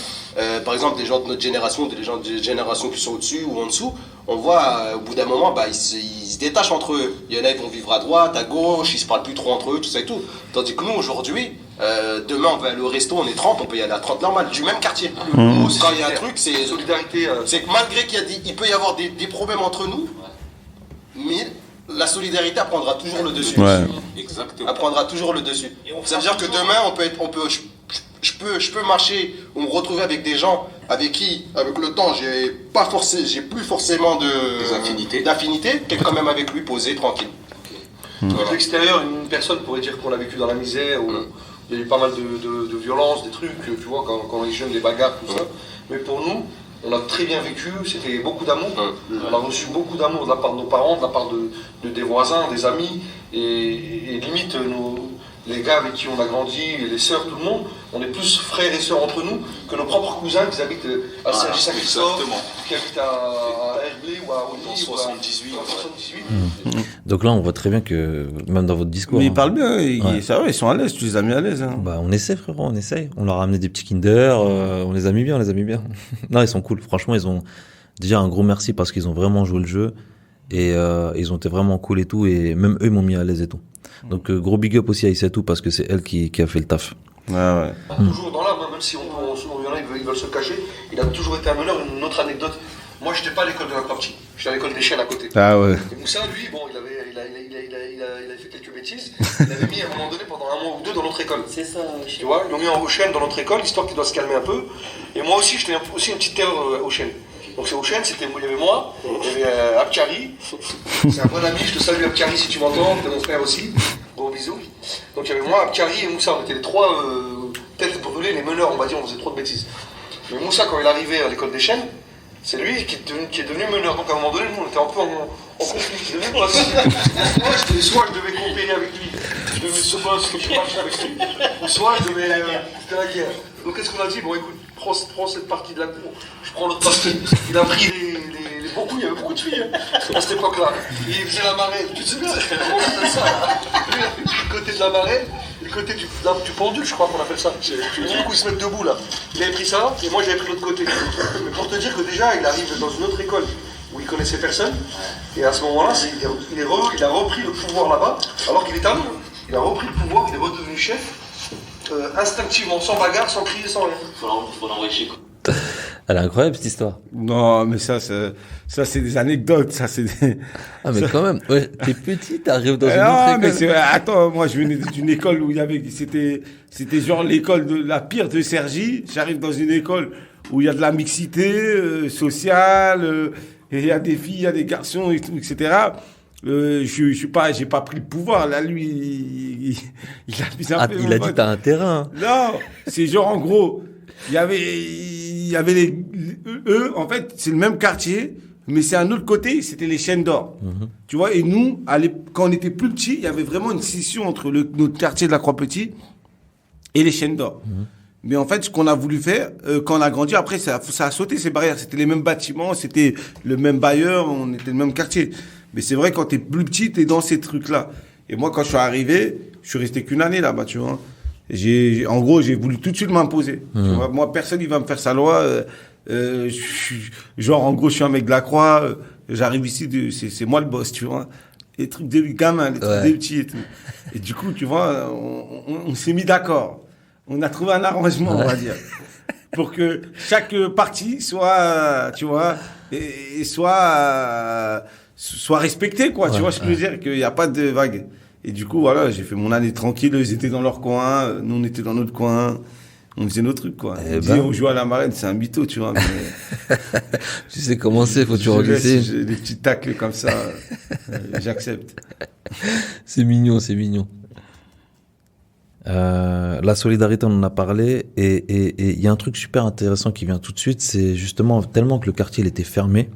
Speaker 6: par exemple, des gens de notre génération, des gens de génération qui sont au-dessus ou en dessous, on voit, au bout d'un moment, ils se détachent entre eux. Il y en a, ils vont vivre à droite, à gauche, ils se parlent plus trop entre eux, tout ça et tout. Tandis que nous, aujourd'hui, demain, on va aller au resto, on est 30, on peut y aller à 30 normal, du même quartier. Quand il y a un truc, c'est solidarité. C'est que malgré il peut y avoir des problèmes entre nous, mais la solidarité prendra toujours le dessus.
Speaker 3: Ouais.
Speaker 6: Exactement. Elle prendra toujours le dessus. Ça veut dire que demain, je peux marcher ou me retrouver avec des gens avec qui, avec le temps, j'ai plus forcément d'affinité, quelqu'un même avec lui posé, tranquille.
Speaker 5: De l'extérieur, une personne pourrait dire qu'on a vécu dans la misère, où il y a eu pas mal de violences, des trucs, tu vois, quand on est jeune, des bagarres, tout ça. Mais pour nous, on a très bien vécu, c'était beaucoup d'amour. On a reçu beaucoup d'amour de la part de nos parents, de la part des voisins, des amis, et limite, les gars avec qui on a grandi, les sœurs, tout le monde, on est plus frères et sœurs entre nous que nos propres cousins qui habitent à Saint-Christophe, qui habitent à Herblay ou à Oli, 78.
Speaker 2: Donc là, on voit très bien que, même dans votre discours.
Speaker 3: Mais ils parlent bien, ils sont à l'aise, tu les as mis à l'aise. Hein.
Speaker 2: On essaie, frérot, on essaye. On leur a amené des petits Kinder, on les a mis bien, Non, ils sont cool. Franchement, ils ont, déjà un gros merci parce qu'ils ont vraiment joué le jeu et ils ont été vraiment cool et tout, et même eux, ils m'ont mis à l'aise et tout. Donc, gros big up aussi à Issatou parce que c'est elle qui a fait le taf.
Speaker 3: Ouais.
Speaker 5: Toujours dans l'âme, même si il y en a, ils veulent se cacher, il a toujours été un meneur. Une autre anecdote, moi j'étais pas à l'école de la Croix-Petit, j'étais à l'école des Chênes à côté.
Speaker 3: Ah ouais.
Speaker 5: Et Moussa, lui, bon, il avait fait quelques bêtises, il avait mis à un moment donné pendant un mois ou deux dans notre école. C'est ça, tu vois, ils l'ont mis au Chênes dans notre école, histoire qu'il doit se calmer un peu. Et moi aussi, j'étais aussi une petite terreur au Chênes. Donc c'est au Chênes, il y avait moi, il y avait Abkari, c'est un bon ami, je te salue Abkari si tu m'entends, t'es mon frère aussi, gros bisous. Donc il y avait moi, Abkari et Moussa, on était les trois têtes brûlées, les meneurs, on va dire, on faisait trop de bêtises. Mais Moussa, quand il arrivait à l'école des Chênes, c'est lui qui est devenu meneur. Donc à un moment donné, nous on était un peu en conflit. Il devait moi, soit je devais coopérer avec lui, je devais se marcher avec lui, ou soit je devais. C'était la guerre. Donc qu'est-ce qu'on a dit? Bon écoute, prends cette partie de la cour, je prends l'autre partie. Il a pris il y avait beaucoup de filles à cette époque-là. Et il faisait la marée. Tu te souviens comment on appelle ça? Lui, il a pris le côté de la marée, le côté du pendule, je crois qu'on appelle ça. Du coup, ils se mettent debout là. Il avait pris ça, et moi j'avais pris l'autre côté. Mais pour te dire que déjà, il arrive dans une autre école où il connaissait personne. Et à ce moment-là, il a repris le pouvoir là-bas, alors qu'il était à nous. Il a repris le pouvoir, il est redevenu chef. Instinctivement, sans bagarre, sans crier, sans rien.
Speaker 7: Faut l'enrichir.
Speaker 2: Elle est incroyable cette histoire.
Speaker 3: Non, mais ça c'est des anecdotes, ça c'est des...
Speaker 2: Ah mais quand même, ouais, t'es petit, t'arrives dans une
Speaker 3: non,
Speaker 2: autre école.
Speaker 3: Mais attends, moi je venais d'une école où il y avait, c'était genre l'école de la pire de Cergy. J'arrive dans une école où il y a de la mixité sociale, et il y a des filles, il y a des garçons et tout, etc. J'ai pas pris le pouvoir. Là, lui, il a mis un peu.
Speaker 2: Il a dit t'as un terrain.
Speaker 3: Non, c'est genre en gros, il y avait eux, en fait, c'est le même quartier, mais c'est un autre côté, c'était les Chênes d'Or. Tu vois, et nous, quand on était plus petits, il y avait vraiment une scission entre notre quartier de la Croix-Petit et les Chênes d'Or. Mais en fait, ce qu'on a voulu faire, quand on a grandi, après, ça a sauté ces barrières. C'était les mêmes bâtiments, c'était le même bailleur, on était le même quartier. Mais c'est vrai, quand t'es plus petit, t'es dans ces trucs-là. Et moi, quand je suis arrivé, je suis resté qu'une année là-bas, tu vois. En gros, j'ai voulu tout de suite m'imposer. Tu vois, moi, personne, il va me faire sa loi. Genre, en gros, je suis un mec de la Croix. J'arrive ici, c'est moi le boss, tu vois. Les trucs des gamins, les trucs des petits et tout. Et du coup, tu vois, on s'est mis d'accord. On a trouvé un arrangement, on va dire, pour que chaque partie soit, tu vois, et soit soient respectés, quoi. Tu vois ce que je veux dire? Qu'il n'y a pas de vague. Et du coup, voilà, j'ai fait mon année tranquille. Ils étaient dans leur coin. Nous, on était dans notre coin. On faisait nos trucs, quoi. On jouait à la marraine, c'est un mytho, tu vois. Mais...
Speaker 2: tu sais comment c'est, faut toujours glisser.
Speaker 3: Des petits tacles comme ça, j'accepte.
Speaker 2: C'est mignon, c'est mignon. La solidarité, on en a parlé, et il y a un truc super intéressant qui vient tout de suite, c'est justement tellement que le quartier il était fermé.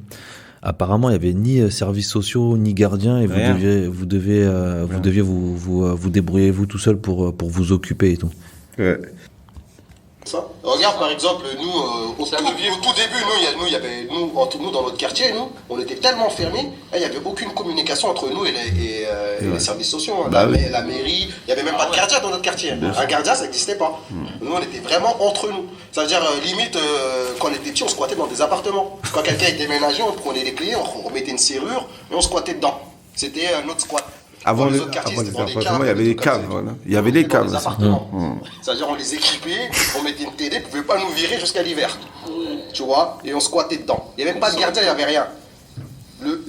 Speaker 2: Apparemment, il y avait ni services sociaux ni gardiens, et vous deviez vous débrouiller vous tout seul pour vous occuper et tout.
Speaker 3: Ouais.
Speaker 4: Ça. Regarde par exemple, nous, au tout début, entre nous dans notre quartier, on était tellement fermés, il n'y avait aucune communication entre nous et les services sociaux. Hein. La mairie, il n'y avait même pas de gardien dans notre quartier. Un gardien, ça n'existait pas. Nous, on était vraiment entre nous. C'est-à-dire, limite, quand on était petits, on squattait dans des appartements. Quand quelqu'un était déménagé, on prenait les clés, on remettait une serrure et on squattait dedans. C'était notre squat.
Speaker 3: Avant les appartements, il y avait les caves. Voilà. Il y avait les caves.
Speaker 4: C'est-à-dire, on les équipait, on mettait une télé, ils ne pouvaient pas nous virer jusqu'à l'hiver. Tu vois? Et on squattait dedans. Il n'y avait même pas de gardien, il n'y avait rien.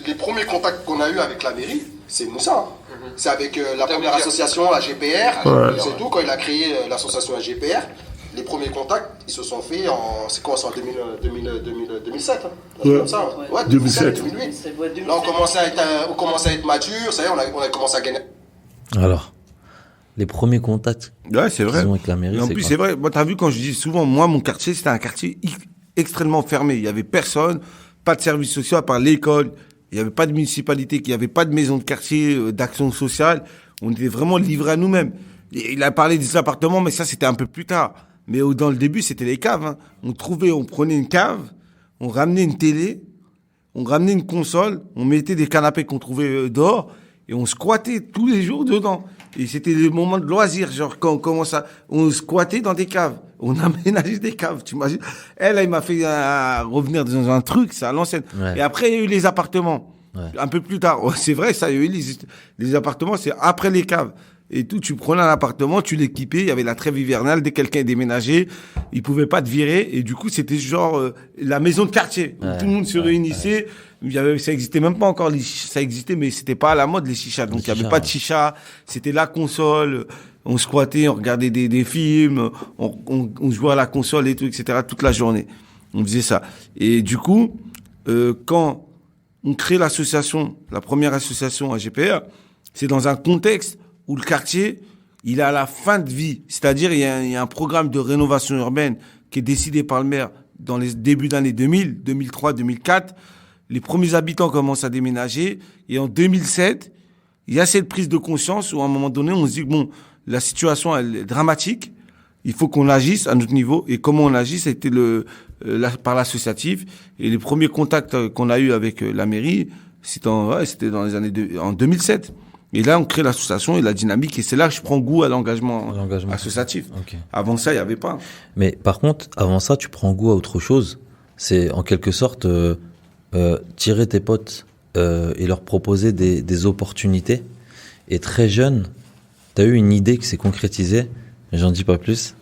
Speaker 4: Les premiers contacts qu'on a eu avec la mairie, c'est Moussa. Hein. C'est avec la première association, la GPR. C'est tout, quand il a créé l'association AGPR. Les premiers contacts, ils se sont faits en 2007. Hein. Comme ça. Ouais, 2007, 2008. Là, on commençait à être mature, ça y est, on a commencé à gagner.
Speaker 2: Alors, les premiers contacts
Speaker 3: c'est vrai.
Speaker 2: Avec la mairie,
Speaker 3: en plus, c'est vrai. Moi, t'as vu, quand je dis souvent, moi, mon quartier, c'était un quartier extrêmement fermé. Il y avait personne, pas de services sociaux à part l'école. Il n'y avait pas de municipalité, il n'y avait pas de maison de quartier, d'action sociale. On était vraiment livrés à nous-mêmes. Il a parlé des appartements, mais ça, c'était un peu plus tard. Mais dans le début, c'était les caves. Hein. On prenait une cave, on ramenait une télé, on ramenait une console, on mettait des canapés qu'on trouvait dehors et on squattait tous les jours dedans. Et c'était des moments de loisir, genre quand on commence on squattait dans des caves. On aménageait des caves, tu imagines. Elle m'a fait revenir dans un truc, c'est à l'ancienne. Ouais. Et après, il y a eu les appartements. Ouais. Un peu plus tard. C'est vrai, ça, il y a eu les appartements, c'est après les caves. Et tout, tu prenais un appartement, tu l'équipais, il y avait la trêve hivernale, dès que quelqu'un est déménagé, il pouvait pas te virer, et du coup, c'était genre la maison de quartier, où tout le monde se réunissait, ça existait même pas encore, ça existait, mais c'était pas à la mode, les chichas, donc il y avait pas de chicha, c'était la console, on squattait, on regardait des films, on jouait à la console et tout, etc., toute la journée. On faisait ça. Et du coup, quand on crée l'association, la première association AGPR, c'est dans un contexte où le quartier, il est à la fin de vie. C'est-à-dire, il y a un programme de rénovation urbaine qui est décidé par le maire dans les débuts d'année 2000, 2003, 2004. Les premiers habitants commencent à déménager. Et en 2007, il y a cette prise de conscience où, à un moment donné, on se dit, bon, la situation, elle est dramatique. Il faut qu'on agisse à notre niveau. Et comment on agit, c'était par l'associatif. Et les premiers contacts qu'on a eus avec la mairie, c'était dans les années en 2007. Et là, on crée l'association et la dynamique, et c'est là que je prends goût à l'engagement associatif. Okay. Avant ça, il n'y avait pas.
Speaker 2: Mais par contre, avant ça, tu prends goût à autre chose. C'est en quelque sorte tirer tes potes et leur proposer des opportunités. Et très jeune, tu as eu une idée qui s'est concrétisée, mais j'en dis pas plus.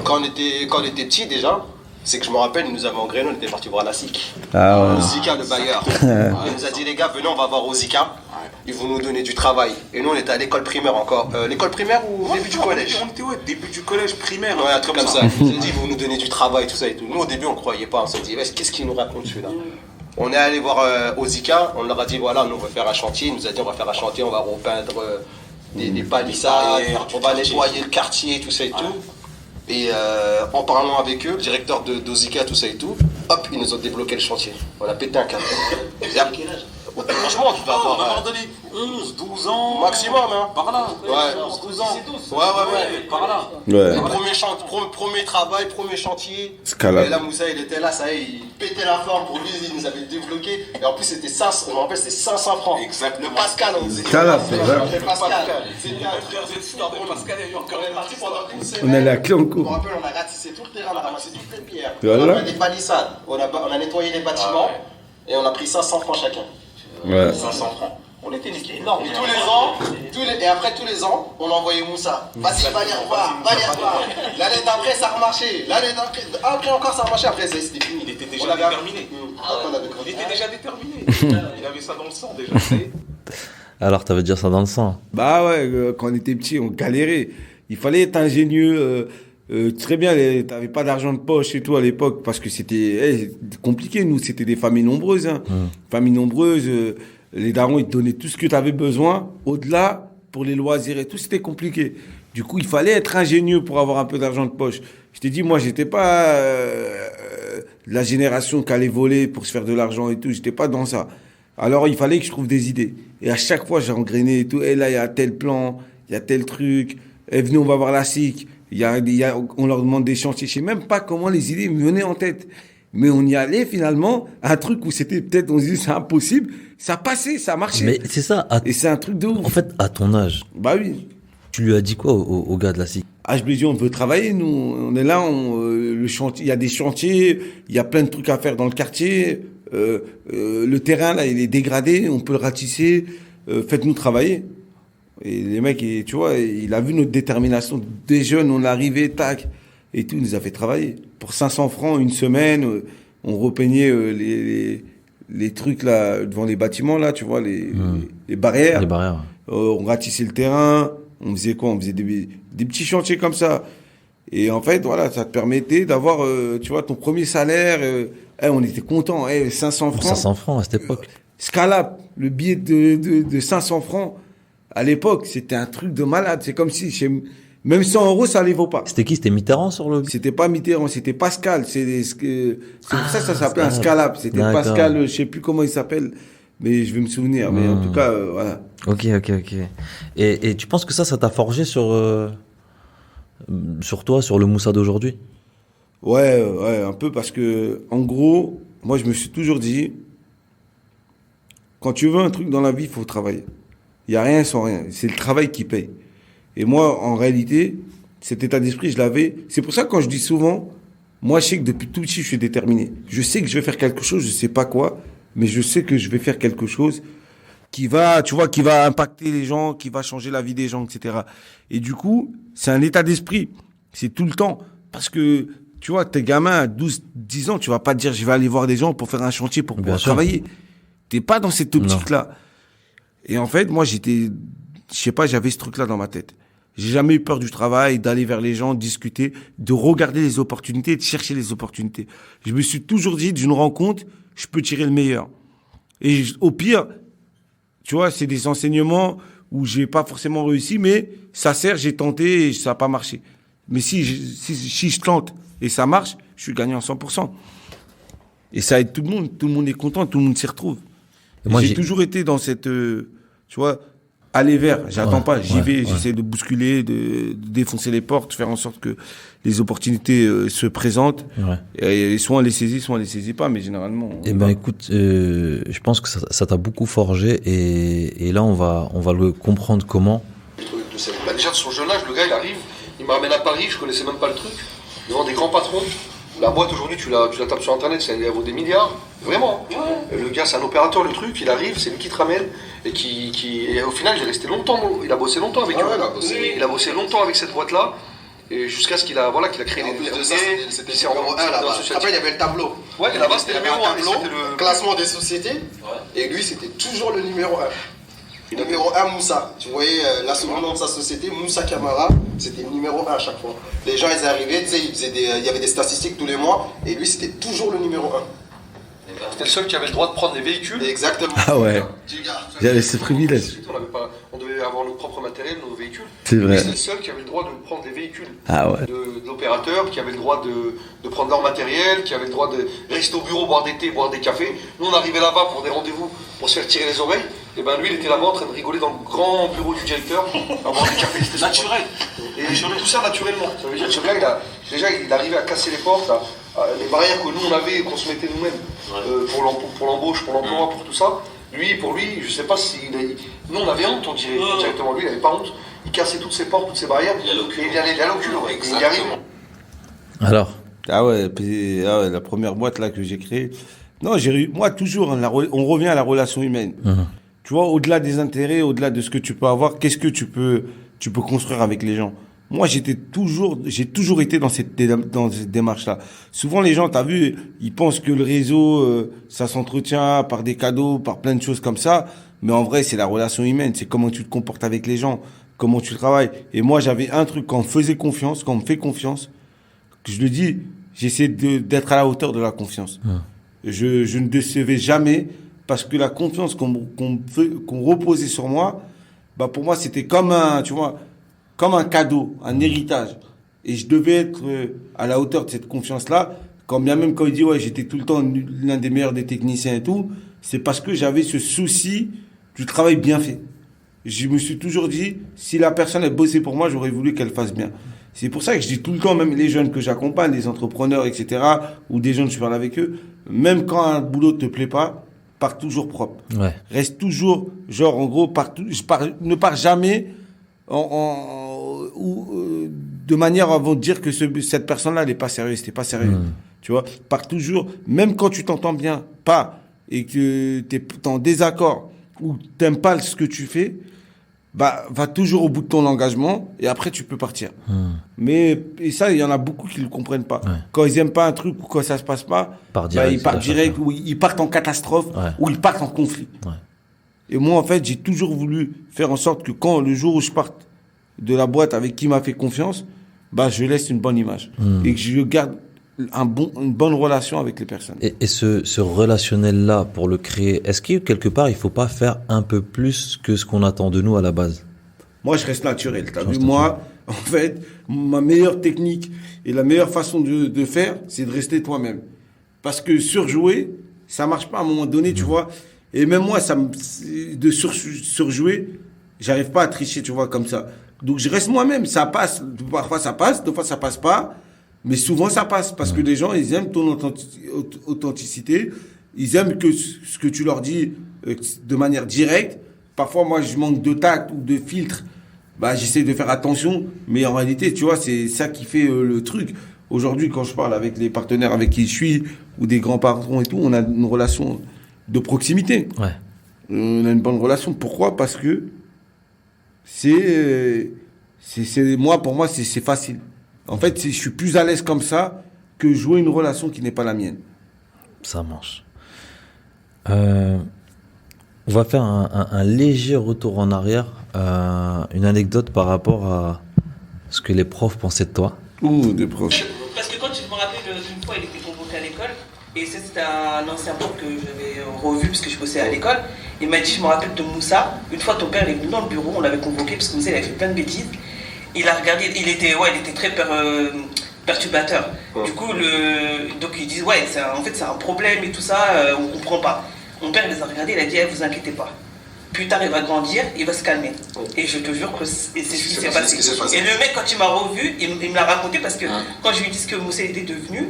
Speaker 4: Quand on était petit déjà, c'est que je me rappelle, nous avons engrené, on était parti voir la SIC.
Speaker 3: Ah ouais.
Speaker 4: Zika, le bailleur. Il nous a dit, les gars, venez, on va voir au Zika. Ils vont nous donner du travail. Et nous, on était à l'école primaire encore. L'école primaire ou début du collège?
Speaker 9: On était début du collège, primaire.
Speaker 4: Ouais, un truc comme ça. Ils nous ont dit, ils vont nous donner du travail, tout ça et tout. Nous, au début, on ne croyait pas. On s'est dit, qu'est-ce qu'il nous raconte celui-là? On est allé voir au Zika. On leur a dit, voilà, nous, on va faire un chantier. Il nous a dit, on va faire un chantier, on va repeindre des palissades, on va nettoyer le quartier, tout ça et tout. Et en parlant avec eux, le directeur d'Ozika, tout ça et tout, hop, ils nous ont débloqué le chantier. On a pété un câble. Franchement, tu vas avoir...
Speaker 9: On va leur donner 11, 12 ans...
Speaker 4: Maximum, hein.
Speaker 9: Par là.
Speaker 4: Ouais.
Speaker 9: 11, 12 ans.
Speaker 4: Ouais.
Speaker 9: Par là.
Speaker 3: Ouais.
Speaker 4: Premier travail, premier chantier.
Speaker 3: Scalade.
Speaker 4: Et là, Moussa, il était là, ça y est, il pétait la forme pour lui, il nous avait débloqué. Et en plus, c'était 500, je me rappelle, c'était 500 francs.
Speaker 9: Exactement.
Speaker 4: Le Pascal, on disait.
Speaker 3: Scalade, c'est vrai.
Speaker 4: Le Pascal. C'était un truc.
Speaker 3: On allait à Cléoncourt.
Speaker 4: Je me rappelle, on a ratissé tout le terrain, on a ramassé toutes les pierres.
Speaker 3: Voilà.
Speaker 4: On a des palissades, on a nettoyé les bâtiments et on a pris 500 francs chacun.
Speaker 3: Ouais.
Speaker 4: 500 francs.
Speaker 8: On était énorme.
Speaker 4: Et et après tous les ans, on envoyait Moussa. Vas-y, va les revoir. L'année d'après, ça remarchait. L'année d'après, après encore, ça remarchait. Après, c'était fini.
Speaker 9: Il était déjà déterminé.
Speaker 4: Après, on avait
Speaker 9: Il
Speaker 4: grandi.
Speaker 9: était déjà déterminé. Il avait ça dans le sang déjà.
Speaker 2: Alors, t'avais dire ça dans le sang.
Speaker 3: Bah ouais, quand on était petit, on galérait. Il fallait être ingénieux. Très bien, t'avais pas d'argent de poche et tout à l'époque parce que c'était compliqué. Nous, c'était des familles nombreuses. Hein. Familles nombreuses. Les darons, ils te donnaient tout ce que tu avais besoin. Au-delà, pour les loisirs et tout, c'était compliqué. Du coup, il fallait être ingénieux pour avoir un peu d'argent de poche. Je t'ai dit, moi, j'étais pas la génération qui allait voler pour se faire de l'argent et tout. J'étais pas dans ça. Alors, il fallait que je trouve des idées. Et à chaque fois, j'ai engrainé et tout. Et là, il y a tel plan, il y a tel truc. Et venez, on va voir la SIC. On leur demande des chantiers. Je sais même pas comment les idées me venaient en tête. Mais on y allait finalement, un truc où c'était peut-être, on se disait c'est impossible. Ça passait, ça marchait.
Speaker 2: Mais c'est ça.
Speaker 3: Et c'est un truc de ouf.
Speaker 2: En fait, à ton âge,
Speaker 3: Bah oui.
Speaker 2: tu lui as dit quoi au gars de la SIC?
Speaker 3: Je lui ai dit, on veut travailler, nous. On est là, le chantier, il y a des chantiers, il y a plein de trucs à faire dans le quartier. Le terrain, là, il est dégradé, on peut le ratisser. Faites-nous travailler. Et les mecs, tu vois, il a vu notre détermination. Des jeunes, on est arrivé, tac, et tout, il nous a fait travailler. Pour 500 francs, une semaine, on repeignait les trucs, là, devant les bâtiments, là, tu vois, les barrières.
Speaker 2: Les barrières.
Speaker 3: On ratissait le terrain. On faisait quoi? On faisait des petits chantiers comme ça. Et en fait, voilà, ça te permettait d'avoir, tu vois, ton premier salaire. On était contents. 500 francs.
Speaker 2: 500 francs à cette époque.
Speaker 3: Scalap, le billet de 500 francs, à l'époque, c'était un truc de malade. C'est comme si, même 100 euros, ça les vaut pas.
Speaker 2: C'était qui? C'était Mitterrand sur le...
Speaker 3: C'était pas Mitterrand, c'était Pascal. C'est pour ça que ça s'appelait un Scalap. C'était
Speaker 2: D'accord.
Speaker 3: Pascal, je sais plus comment il s'appelle, mais je vais me souvenir. Mais en tout cas, voilà.
Speaker 2: Ok. Et tu penses que ça t'a forgé sur toi, sur le Moussa d'aujourd'hui?
Speaker 3: Ouais, un peu parce que, en gros, moi, je me suis toujours dit, quand tu veux un truc dans la vie, il faut travailler. Il y a rien sans rien. C'est le travail qui paye. Et moi, en réalité, cet état d'esprit, je l'avais. C'est pour ça que quand je dis souvent, moi, je sais que depuis tout petit, je suis déterminé. Je sais que je vais faire quelque chose, je sais pas quoi, mais je sais que je vais faire quelque chose qui va, tu vois, qui va impacter les gens, qui va changer la vie des gens, etc. Et du coup, c'est un état d'esprit. C'est tout le temps. Parce que, tu vois, t'es gamin à 12, 10 ans, tu vas pas te dire, je vais aller voir des gens pour faire un chantier, pour pouvoir travailler. T'es pas dans cette optique-là. Et en fait, moi, je sais pas, j'avais ce truc-là dans ma tête. J'ai jamais eu peur du travail, d'aller vers les gens, discuter, de regarder les opportunités, de chercher les opportunités. Je me suis toujours dit, d'une rencontre, je peux tirer le meilleur. Et au pire, tu vois, c'est des enseignements où j'ai pas forcément réussi, mais ça sert, j'ai tenté et ça n'a pas marché. Mais si je tente et ça marche, je suis gagnant à 100%. Et ça aide tout le monde est content, tout le monde s'y retrouve. J'ai toujours été dans cette, tu vois, aller vers, j'attends pas, j'y vais, j'essaie de bousculer, de défoncer les portes, faire en sorte que les opportunités se présentent. Et soit on les saisit, soit on les saisit pas, mais généralement.
Speaker 2: Eh ben écoute, je pense que ça t'a beaucoup forgé et là on va le comprendre comment.
Speaker 5: Bah déjà de son jeune âge, le gars il arrive, il me ramène à Paris, je connaissais même pas le truc, devant des grands patrons. La boîte aujourd'hui, tu la tapes sur internet, elle vaut des milliards, vraiment. Le gars, c'est un opérateur, le truc, il arrive, c'est lui qui te ramène, et et au final, il est resté longtemps, il a bossé longtemps avec eux. Il a bossé longtemps avec cette boîte-là, et jusqu'à ce qu'il a créé les
Speaker 4: deux. C'était le numéro 1 là-bas. Après, il y avait le tableau.
Speaker 5: Ouais, et là-bas, c'était le numéro 1.
Speaker 4: Le classement des sociétés, et lui, c'était toujours le numéro 1. Numéro 1, Moussa. Tu voyais la nom de sa société, Moussa Camara, c'était le numéro 1 à chaque fois. Les gens, ils arrivaient, tu sais, il y avait des statistiques tous les mois, et lui, c'était toujours le numéro 1.
Speaker 5: C'était le seul qui avait le droit de prendre des véhicules.
Speaker 3: Exactement. Ah ouais. J'avais ce privilège.
Speaker 5: On devait avoir notre propre matériel, nos véhicules.
Speaker 3: C'est vrai.
Speaker 5: C'était le seul qui avait le droit de prendre des véhicules.
Speaker 3: Ah ouais.
Speaker 5: De l'opérateur, qui avait le droit de prendre leur matériel, qui avait le droit de rester au bureau, boire des thés, boire des cafés. Nous, on arrivait là-bas pour des rendez-vous, pour se faire tirer les oreilles. Et ben lui, il était là-bas en train de rigoler dans le grand bureau du directeur, à boire des cafés. C'était naturel. Et tout ça naturellement. Ça veut dire que ce gars, il arrivait à casser les portes, les barrières que nous on avait et qu'on se mettait nous-mêmes pour l'embauche, pour l'emploi, pour tout ça. Pour lui, je sais pas si nous on avait honte, on dirait directement. Lui, il avait pas honte. Il cassait toutes ses portes, toutes ses barrières. Et il allait à l'ocul. Il y arrive.
Speaker 2: Alors.
Speaker 3: Ah ouais, la première boîte là que j'ai créée. Non, moi toujours, on revient à la relation humaine. Tu vois, au-delà des intérêts, au-delà de ce que tu peux avoir, qu'est-ce que tu peux construire avec les gens. Moi, j'ai toujours été dans cette démarche-là. Souvent, les gens, t'as vu, ils pensent que le réseau, ça s'entretient par des cadeaux, par plein de choses comme ça. Mais en vrai, c'est la relation humaine. C'est comment tu te comportes avec les gens, comment tu travailles. Et moi, j'avais un truc, quand on me faisait confiance, quand on me fait confiance, que je le dis, j'essaie d'être à la hauteur de la confiance. Je ne décevais jamais parce que la confiance qu'on reposait sur moi, bah, pour moi, c'était comme comme un cadeau, un héritage. Et je devais être à la hauteur de cette confiance-là. Quand bien même quand il dit, ouais, j'étais tout le temps l'un des meilleurs des techniciens et tout, c'est parce que j'avais ce souci du travail bien fait. Je me suis toujours dit, si la personne a bossé pour moi, j'aurais voulu qu'elle fasse bien. C'est pour ça que je dis tout le temps, même les jeunes que j'accompagne, les entrepreneurs, etc., ou des jeunes, je parle avec eux, même quand un boulot te plaît pas, pars toujours propre.
Speaker 2: Ouais.
Speaker 3: Reste toujours, genre, en gros, ne pars jamais de manière à vont te dire que cette personne-là, elle est pas sérieuse, t'es pas sérieux. Tu vois, pars toujours, même quand tu t'entends bien, pas, et que t'es en désaccord, ou t'aimes pas ce que tu fais, bah, va toujours au bout de ton engagement, et après, tu peux partir. Mais, et ça, il y en a beaucoup qui le comprennent pas.
Speaker 2: Ouais.
Speaker 3: Quand ils aiment pas un truc, ou quand ça se passe pas, ils partent direct, ou ils partent en catastrophe, ou ils partent en conflit. Ouais. Et moi, en fait, j'ai toujours voulu faire en sorte que le jour où je parte de la boîte avec qui m'a fait confiance, bah, je laisse une bonne image. Et que je garde une bonne relation avec les personnes.
Speaker 2: Et ce relationnel-là, pour le créer, est-ce que quelque part, il faut pas faire un peu plus que ce qu'on attend de nous à la base?
Speaker 3: Moi, je reste naturel. T'as vu, moi, en fait, ma meilleure technique et la meilleure façon de faire, c'est de rester toi-même. Parce que surjouer, ça marche pas à un moment donné, tu vois. Et même moi, de surjouer, j'arrive pas à tricher, tu vois, comme ça. Donc, je reste moi-même. Ça passe. Parfois, ça passe. Des fois, ça passe pas. Mais souvent, ça passe. Parce que les gens, ils aiment ton authenticité. Ils aiment que ce que tu leur dis de manière directe. Parfois, moi, je manque de tact ou de filtre. Bah, j'essaie de faire attention. Mais en réalité, tu vois, c'est ça qui fait le truc. Aujourd'hui, quand je parle avec les partenaires avec qui je suis, ou des grands patrons et tout, on a une relation de proximité.
Speaker 2: Ouais.
Speaker 3: On a une bonne relation. Pourquoi? Parce que pour moi, c'est facile. En fait, je suis plus à l'aise comme ça que jouer une relation qui n'est pas la mienne.
Speaker 2: Ça marche. On va faire un léger retour en arrière, une anecdote par rapport à ce que les profs pensaient de toi.
Speaker 3: Ouh, des profs.
Speaker 10: Parce que quand tu me rappelles d'une fois, il était convoqué à l'école, et c'était un ancien prof que j'avais revu parce que je bossais à l'école. Il m'a dit, je me rappelle de Moussa, une fois ton père est venu dans le bureau, on l'avait convoqué parce que Moussa il avait fait plein de bêtises. Il a regardé, il était très perturbateur. Ouais. Du coup, donc il dit, ouais, en fait c'est un problème et tout ça, on comprend pas. Mon père les a regardés, il a dit, vous inquiétez pas. Plus tard il va grandir, il va se calmer. Et je te jure que c'est ce qui s'est passé. Et le mec, quand il m'a revu, il me l'a raconté parce que quand je lui ai dit ce que Moussa était devenu,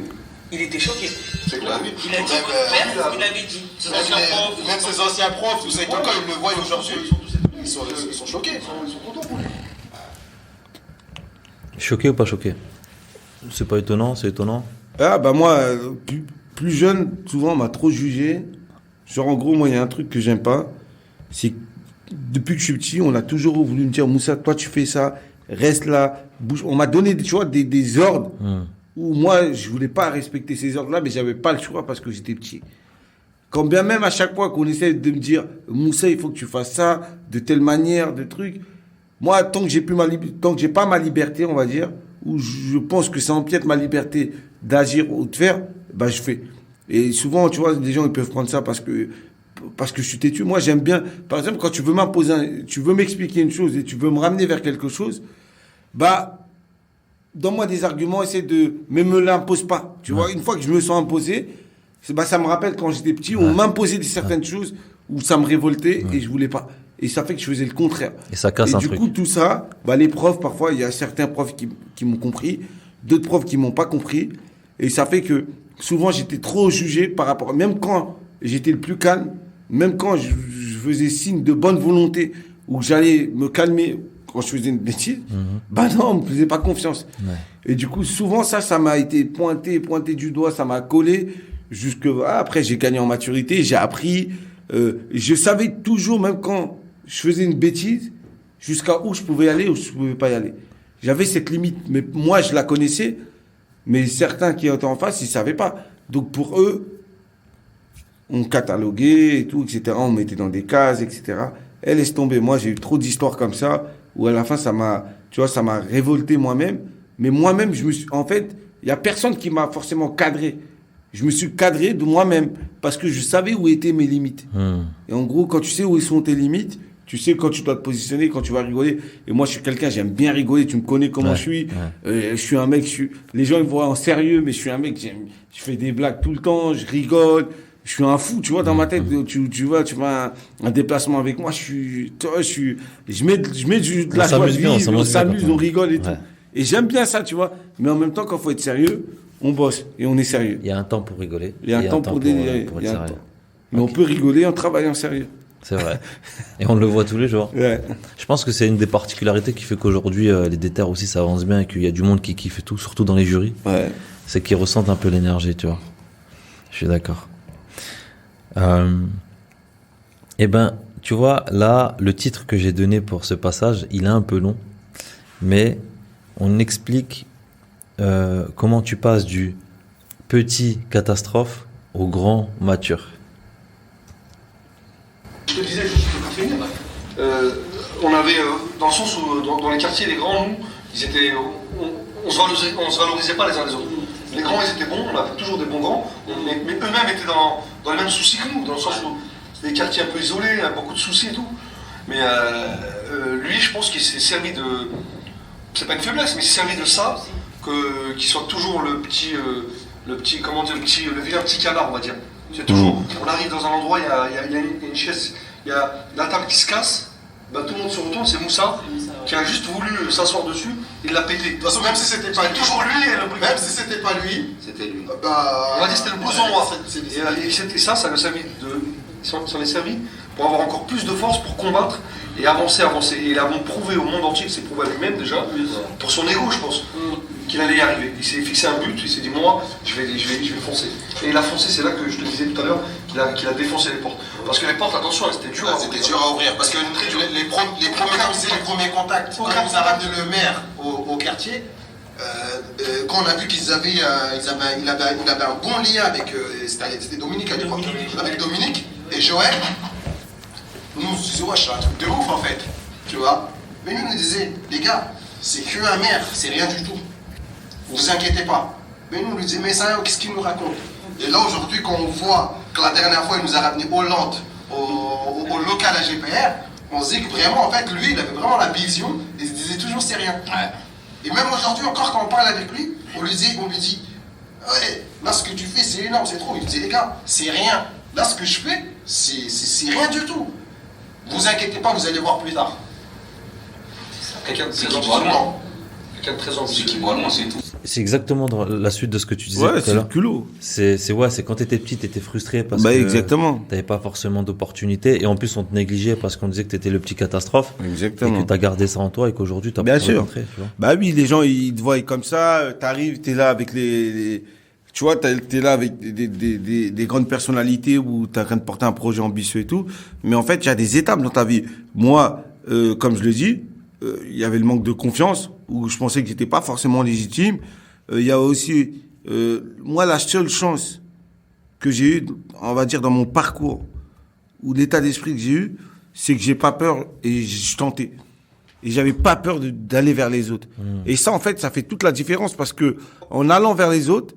Speaker 10: il était choqué.
Speaker 4: C'est clair.
Speaker 10: Il a dit votre père, il avait dit.
Speaker 4: Même ses anciens profs, tout ça, quand ils le voient aujourd'hui, ils sont choqués. Ils sont contents pour lui.
Speaker 2: Choqué ou pas choqué? C'est pas étonnant, c'est étonnant.
Speaker 3: Ah, bah moi, plus jeune, souvent on m'a trop jugé. Genre, en gros, moi, il y a un truc que j'aime pas. C'est que depuis que je suis petit, on a toujours voulu me dire, Moussa, toi, tu fais ça, reste là, bouge. On m'a donné, tu vois, des ordres où moi, je voulais pas respecter ces ordres-là, mais j'avais pas le choix parce que j'étais petit. Quand bien même à chaque fois qu'on essaie de me dire, Moussa, il faut que tu fasses ça, de telle manière, de trucs. Moi, tant que j'ai pas ma liberté, on va dire, où je pense que ça empiète ma liberté d'agir ou de faire, bah, je fais. Et souvent, tu vois, des gens, ils peuvent prendre ça parce que je suis têtu. Moi, j'aime bien, par exemple, quand tu veux tu veux m'expliquer une chose et tu veux me ramener vers quelque chose, bah, donne-moi des arguments, mais me l'impose pas. Tu vois, une fois que je me sens imposé, ça me rappelle quand j'étais petit, on m'imposait certaines choses où ça me révoltait et je voulais pas. Et ça fait que je faisais le contraire.
Speaker 2: Et ça casse un truc.
Speaker 3: Et du coup, tout ça, bah, les profs, parfois, il y a certains profs qui m'ont compris, d'autres profs qui m'ont pas compris. Et ça fait que souvent, j'étais trop jugé par rapport, même quand j'étais le plus calme, même quand je faisais signe de bonne volonté, ou j'allais me calmer quand je faisais une bêtise, bah non, on me faisait pas confiance. Ouais. Et du coup, souvent, ça m'a été pointé du doigt, ça m'a collé, après, j'ai gagné en maturité, j'ai appris, je savais toujours, même quand je faisais une bêtise, jusqu'à où je pouvais aller ou je pouvais pas y aller. J'avais cette limite. Mais moi, je la connaissais. Mais certains qui étaient en face, ils savaient pas. Donc pour eux, on cataloguait et tout, etc. On mettait dans des cases, etc. Elle laisse tomber. Moi, j'ai eu trop d'histoires comme ça, où à la fin, ça m'a révolté moi-même. Mais moi-même, en fait, il y a personne qui m'a forcément cadré. Je me suis cadré de moi-même, parce que je savais où étaient mes limites. Et en gros, quand tu sais où sont tes limites, tu sais quand tu dois te positionner, quand tu vas rigoler. Et moi, je suis quelqu'un, j'aime bien rigoler. Tu me connais comment je suis. Je suis un mec, les gens ils me voient en sérieux, mais je suis un mec, je fais des blagues tout le temps, je rigole. Je suis un fou, tu vois, dans ma tête. Tu vois un déplacement avec moi, je mets de la joie de vivre, on s'amuse, on rigole et tout. Et j'aime bien ça, tu vois. Mais en même temps, quand il faut être sérieux, on bosse et on est sérieux.
Speaker 2: Il y a un temps pour rigoler.
Speaker 3: Il y a un temps pour délirer. Il y a un temps. Mais on peut rigoler en travaillant sérieux.
Speaker 2: C'est vrai. Et on le voit tous les jours.
Speaker 3: Ouais.
Speaker 2: Je pense que c'est une des particularités qui fait qu'aujourd'hui, les déterres aussi, ça avance bien et qu'il y a du monde qui kiffe et tout, surtout dans les jurys.
Speaker 3: Ouais.
Speaker 2: C'est qu'ils ressentent un peu l'énergie, tu vois. Je suis d'accord. Eh ben, tu vois, là, le titre que j'ai donné pour ce passage, il est un peu long, mais on explique comment tu passes du petit catastrophe au grand mature.
Speaker 5: Je te disais juste pour finir, on avait, dans le sens où dans les quartiers, les grands, nous, ils étaient, on se valorisait pas les uns les autres. Les grands, ils étaient bons, on avait toujours des bons grands, mais eux-mêmes étaient dans les mêmes soucis que nous, dans le sens où c'était des quartiers un peu isolés, beaucoup de soucis et tout. Mais lui, je pense qu'il s'est servi de, c'est pas une faiblesse, mais il s'est servi de ça, qu'il soit toujours le vilain petit canard, on va dire. C'est toujours, on arrive dans un endroit, il y a une chaise, il y a la table qui se casse, bah, tout le monde se retourne, c'est Moussa qui a juste voulu s'asseoir dessus, il l'a pété. De toute façon, même si c'était pas lui, toujours lui, même si c'était pas lui, c'était lui. Bah, on a dit c'était le blouson noir. Et ça lui a servi s'en est servi pour avoir encore plus de force pour combattre et avancer. Et il a prouvé au monde entier, il s'est prouvé à lui-même déjà, pour son ego, je pense, qu'il allait y arriver. Il s'est fixé un but, il s'est dit, moi, je vais foncer. Et il a foncé, c'est là que je te disais tout à l'heure, qu'il a défoncé les portes. Parce que les portes, attention, c'était dur à ouvrir.
Speaker 4: C'était dur à ouvrir, parce que les premiers contacts, quand on nous a ramené le maire au quartier, quand on a vu qu'il avait un bon lien avec, c'était Dominique à l'époque, avec Dominique et Joël, nous on se disait, ouais, c'est un truc de ouf en fait, tu vois. Mais nous disait, les gars, c'est qu'un maire, c'est rien du tout. Vous inquiétez pas. Mais nous lui disait, mais ça, qu'est-ce qu'il nous raconte? Et là aujourd'hui, quand on voit que la dernière fois il nous a ramené Hollande au local à GPR, on se dit que vraiment, en fait, lui, il avait vraiment la vision, et il se disait toujours, c'est rien. Et même aujourd'hui, encore quand on parle avec lui, on lui dit, ouais, là, ce que tu fais, c'est énorme, c'est trop. Il disait, les gars, c'est rien. Là, ce que je fais, c'est rien du tout. Vous inquiétez pas, vous allez voir plus tard.
Speaker 5: Quelqu'un de très ambitieux. C'est qui boit loin, c'est tout.
Speaker 2: C'est exactement dans la suite de ce que tu disais.
Speaker 3: Ouais, c'est le culot.
Speaker 2: C'est quand t'étais petit, t'étais frustré parce que
Speaker 3: exactement.
Speaker 2: T'avais pas forcément d'opportunités et en plus on te négligeait parce qu'on disait que t'étais le petit catastrophe.
Speaker 3: Exactement.
Speaker 2: Et que t'as gardé ça en toi et qu'aujourd'hui t'as
Speaker 3: bien
Speaker 2: pu
Speaker 3: sûr.
Speaker 2: rentrer, tu vois.
Speaker 3: Bah oui, les gens ils te voient comme ça, t'arrives, t'es là avec tu vois, t'es là avec des grandes personnalités où t'es en train de porter un projet ambitieux et tout. Mais en fait, il y a des étapes dans ta vie. Moi, comme je le dis, il y avait le manque de confiance où je pensais que j'étais pas forcément légitime. Il y a aussi, moi, la seule chance que j'ai eue, on va dire, dans mon parcours, ou l'état d'esprit que j'ai eu, c'est que j'ai pas peur et je tentais. Et j'avais pas peur d'aller vers les autres. Et ça, en fait, ça fait toute la différence parce que en allant vers les autres,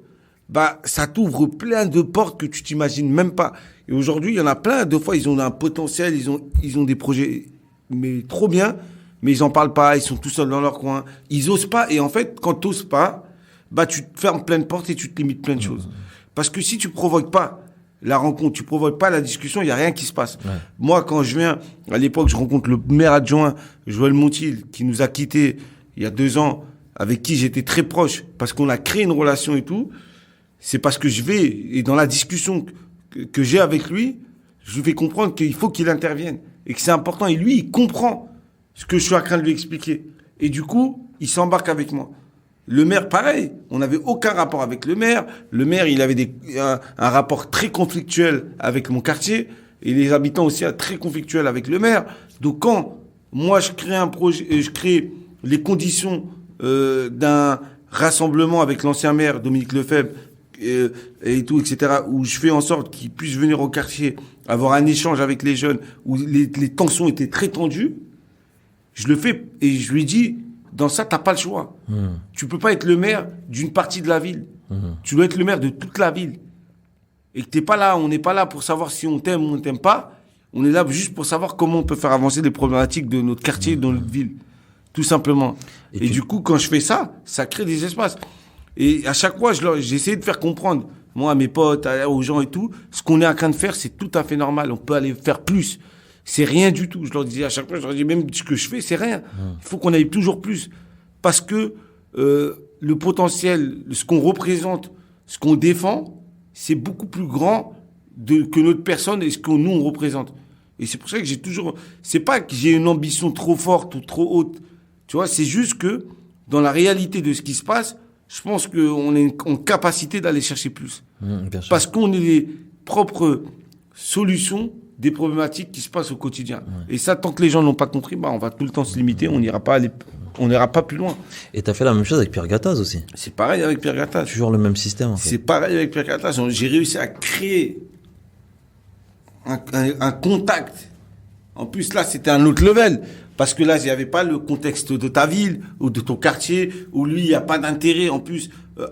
Speaker 3: bah, ça t'ouvre plein de portes que tu t'imagines même pas. Et aujourd'hui, il y en a plein. Deux fois, ils ont un potentiel, ils ont des projets, mais trop bien, mais ils en parlent pas, ils sont tout seuls dans leur coin. Ils osent pas. Et en fait, quand t'oses pas, bah, tu te fermes plein de portes et tu te limites plein de choses. Parce que si tu provoques pas la rencontre, tu provoques pas la discussion, il y a rien qui se passe. Ouais. Moi, quand je viens, à l'époque, je rencontre le maire adjoint, Joël Montil, qui nous a quittés il y a 2 ans, avec qui j'étais très proche, parce qu'on a créé une relation et tout. C'est parce que je vais, et dans la discussion que j'ai avec lui, je lui fais comprendre qu'il faut qu'il intervienne. Et que c'est important. Et lui, il comprend ce que je suis en train de lui expliquer. Et du coup, il s'embarque avec moi. Le maire, pareil. On n'avait aucun rapport avec le maire. Le maire, il avait un rapport très conflictuel avec mon quartier. Et les habitants aussi, très conflictuels avec le maire. Donc quand moi, je crée un projet, je crée les conditions d'un rassemblement avec l'ancien maire, Dominique Lefebvre, et tout, etc., où je fais en sorte qu'ils puissent venir au quartier, avoir un échange avec les jeunes, où les tensions étaient très tendues, je le fais et je lui dis, dans ça, t'as pas le choix. Tu peux pas être le maire d'une partie de la ville. Tu dois être le maire de toute la ville. Et que t'es pas là, on n'est pas là pour savoir si on t'aime ou on t'aime pas. On est là juste pour savoir comment on peut faire avancer les problématiques de notre quartier, de notre ville. Tout simplement. Et du coup, quand je fais ça, ça crée des espaces. Et à chaque fois, j'essaie de faire comprendre, moi, à mes potes, aux gens et tout, ce qu'on est en train de faire, c'est tout à fait normal. On peut aller faire plus. C'est rien du tout. Je leur disais à chaque fois, je leur dis même ce que je fais, c'est rien. Il faut qu'on aille toujours plus. Parce que le potentiel, ce qu'on représente, ce qu'on défend, c'est beaucoup plus grand que notre personne et ce que nous, on représente. Et c'est pour ça que j'ai toujours... C'est pas que j'ai une ambition trop forte ou trop haute. Tu vois, c'est juste que, dans la réalité de ce qui se passe, je pense qu'on est en capacité d'aller chercher plus. Parce qu'on est les propres solutions des problématiques qui se passent au quotidien. Et ça, tant que les gens n'ont pas compris, on va tout le temps se limiter, on n'ira pas plus loin.
Speaker 2: Et t'as fait la même chose avec Pierre Gattaz aussi.
Speaker 3: C'est pareil avec Pierre Gattaz.
Speaker 2: Toujours le même système, en fait.
Speaker 3: C'est pareil avec Pierre Gattaz. J'ai réussi à créer un contact. En plus, là, c'était un autre level. Parce que là, il n'y avait pas le contexte de ta ville ou de ton quartier, où lui, il n'y a pas d'intérêt, en plus,